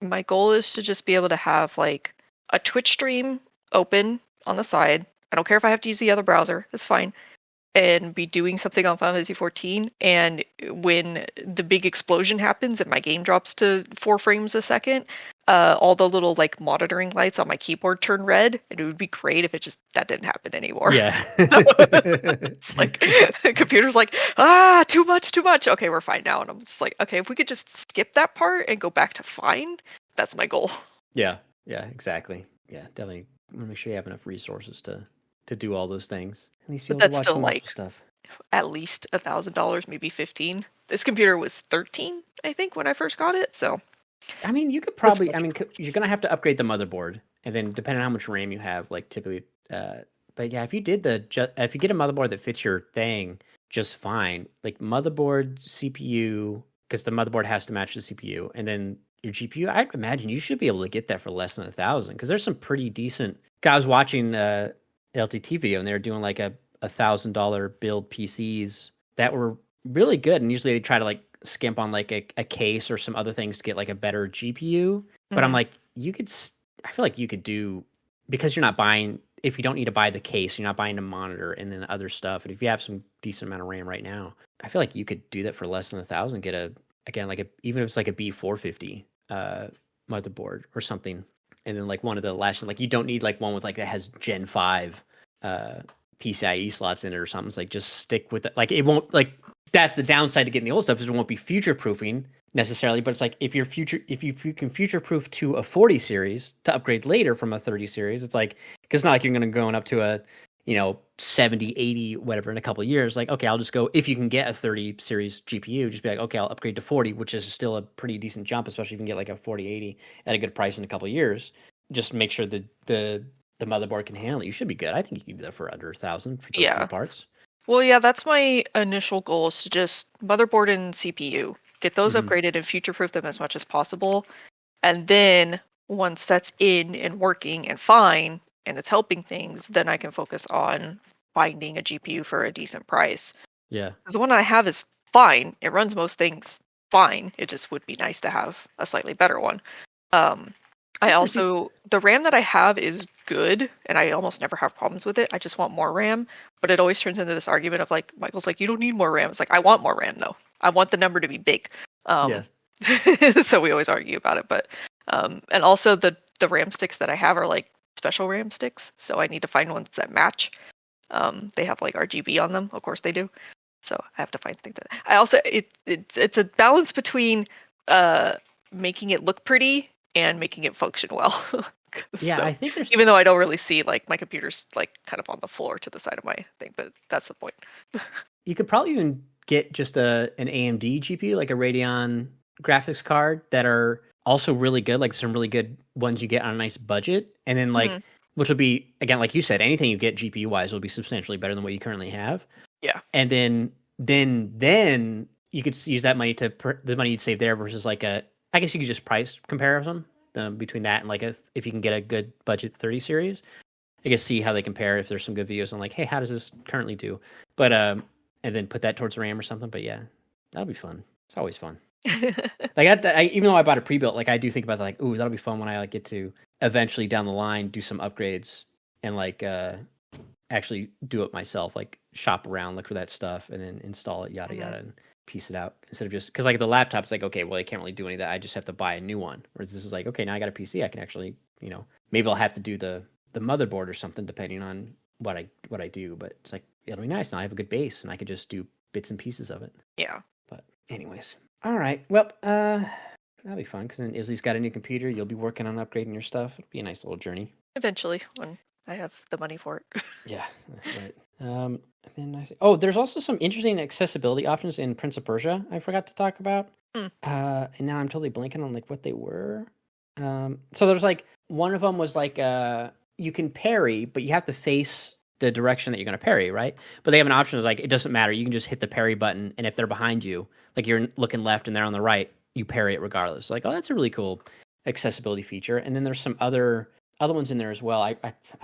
My goal is to just be able to have like a Twitch stream open on the side. I don't care if I have to use the other browser. That's fine. And be doing something on Final Fantasy 14. And when the big explosion happens and my game drops to 4 frames a second, all the little like monitoring lights on my keyboard turn red. And it would be great if that didn't happen anymore. Yeah. Like the computer's like, too much. Okay, we're fine now. And I'm just like, okay, if we could just skip that part and go back to fine, that's my goal. Yeah, exactly. Yeah, definitely want to make sure you have enough resources to do all those things. At least be able to watch still like stuff. At least $1,000, maybe $15. This computer was $13, I think, when I first got it. So, I mean, you could probably. I mean, you're gonna have to upgrade the motherboard, and then depending on how much RAM you have, like typically. But yeah, if you get a motherboard that fits your thing, just fine. Like motherboard, CPU, because the motherboard has to match the CPU, and then your GPU. I imagine you should be able to get that for less than $1,000 because there's some pretty decent. I was watching LTT video and they were doing like a $1,000 build PCs that were really good, and usually they try to like skimp on like a case or some other things to get like a better GPU. But I'm like, I feel like you could do, because you're not buying, if you don't need to buy the case, you're not buying a monitor and then other stuff. And if you have some decent amount of RAM right now, I feel like you could do that for less than $1,000. Get even if it's like a B450 motherboard or something, and then like one of the last, like you don't need like one with like that has Gen 5 PCIe slots in it or something. It's like just stick with it. Like it won't, like that's the downside to getting the old stuff, is it won't be future proofing necessarily. But it's like if you can future proof to a 40 series to upgrade later from a 30 series, it's like, because it's not like you're going to go up to a 70, 80, whatever in a couple of years. Like, okay, I'll just go, if you can get a 30 series GPU, just be like, okay, I'll upgrade to 40, which is still a pretty decent jump, especially if you can get like a 4080 at a good price in a couple of years. Just make sure that the motherboard can handle it. You should be good. I think you can do that for under $1,000 for those three parts. Well, yeah, that's my initial goal, is to just motherboard and CPU, get those upgraded and future-proof them as much as possible. And then once that's in and working and fine and it's helping things, then I can focus on finding a GPU for a decent price. Yeah. Because the one I have is fine. It runs most things fine. It just would be nice to have a slightly better one. The RAM that I have is good, and I almost never have problems with it. I just want more RAM, but it always turns into this argument of like, Michael's like, you don't need more RAM. It's like, I want more RAM though. I want the number to be big. So we always argue about it, but and also the RAM sticks that I have are like special RAM sticks, so I need to find ones that match. They have like RGB on them, of course they do. So I have to find things that I also it's a balance between making it look pretty and making it function well. Yeah, so, I think there's, even though I don't really see, like, my computer's like kind of on the floor to the side of my thing, but that's the point. You could probably even get just an AMD GPU, like a Radeon graphics card, that are also really good, like some really good ones you get on a nice budget, and then like which will be, again, like you said, anything you get GPU wise will be substantially better than what you currently have. Yeah, and then you could use that money the money you'd save there versus like I guess you could just price comparison between that and like if you can get a good budget 30 series, I guess see how they compare, if there's some good videos on like, hey, how does this currently do? But and then put that towards RAM or something. But yeah, that'll be fun. It's always fun. Like even though I bought a pre-built, like I do think about like, ooh, that'll be fun when I like get to eventually down the line do some upgrades and like actually do it myself, like shop around, look for that stuff, and then install it, yada yada, and piece it out, instead of just, because like the laptop's like, okay, well, I can't really do any of that, I just have to buy a new one. Whereas this is like, okay, now I got a PC, I can actually, maybe I'll have to do the motherboard or something depending on what I do, but it's like, it'll be nice now I have a good base and I can just do bits and pieces of it. Yeah. But anyways, all right, well, that'll be fun, because then Isley's got a new computer, you'll be working on upgrading your stuff. It'll be a nice little journey eventually when I have the money for it. Yeah, right. And then there's also some interesting accessibility options in Prince of Persia I forgot to talk about. And now I'm totally blanking on like what they were. So there's like, one of them was like you can parry, but you have to face the direction that you're going to parry, right? But they have an option that's like, it doesn't matter. You can just hit the parry button, and if they're behind you, like you're looking left and they're on the right, you parry it regardless. Like, oh, that's a really cool accessibility feature. And then there's some other ones in there as well. I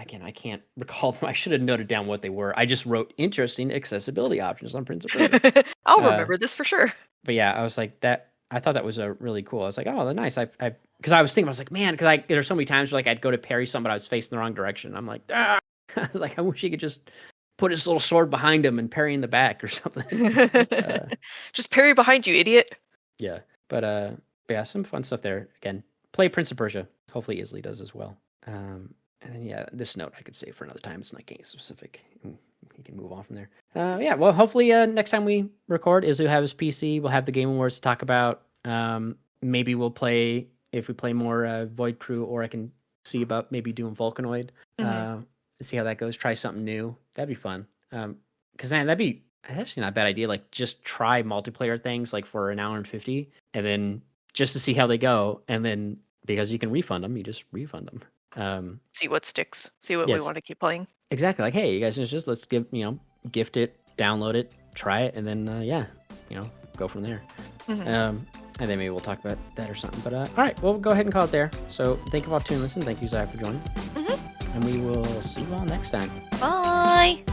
can't recall them. I should have noted down what they were. I just wrote interesting accessibility options on Prince of Persia. I'll remember this for sure. But yeah, I was like that. I thought that was a really cool. I was like, oh, nice. Because I was thinking, I was like, man, because there's so many times where like I'd go to parry somebody, I was facing the wrong direction. I'm like, ah. I was like, I wish he could just put his little sword behind him and parry in the back or something. Just parry behind you, idiot. Yeah, but yeah, some fun stuff there. Again, play Prince of Persia. Hopefully Isley does as well. And then yeah, this note I could save for another time. It's not game specific. You can move on from there. Yeah, well, hopefully next time we record, Isley will have his PC. We'll have the Game Awards to talk about. Maybe we'll play, if we play more Void Crew, or I can see about maybe doing Vulcanoid. See how that goes. Try something new. That'd be fun. Because man, that's actually not a bad idea. Like, just try multiplayer things like for an hour and 50, and then just to see how they go. And then because you can refund them, you just refund them. See what sticks. See what we want to keep playing. Exactly. Like, hey, you guys, let's gift it, download it, try it, and then go from there. And then maybe we'll talk about that or something. But all right, well, we'll go ahead and call it there. So thank you all for tuning in. Listen. Thank you, Zai, for joining. And we will see you all next time. Bye.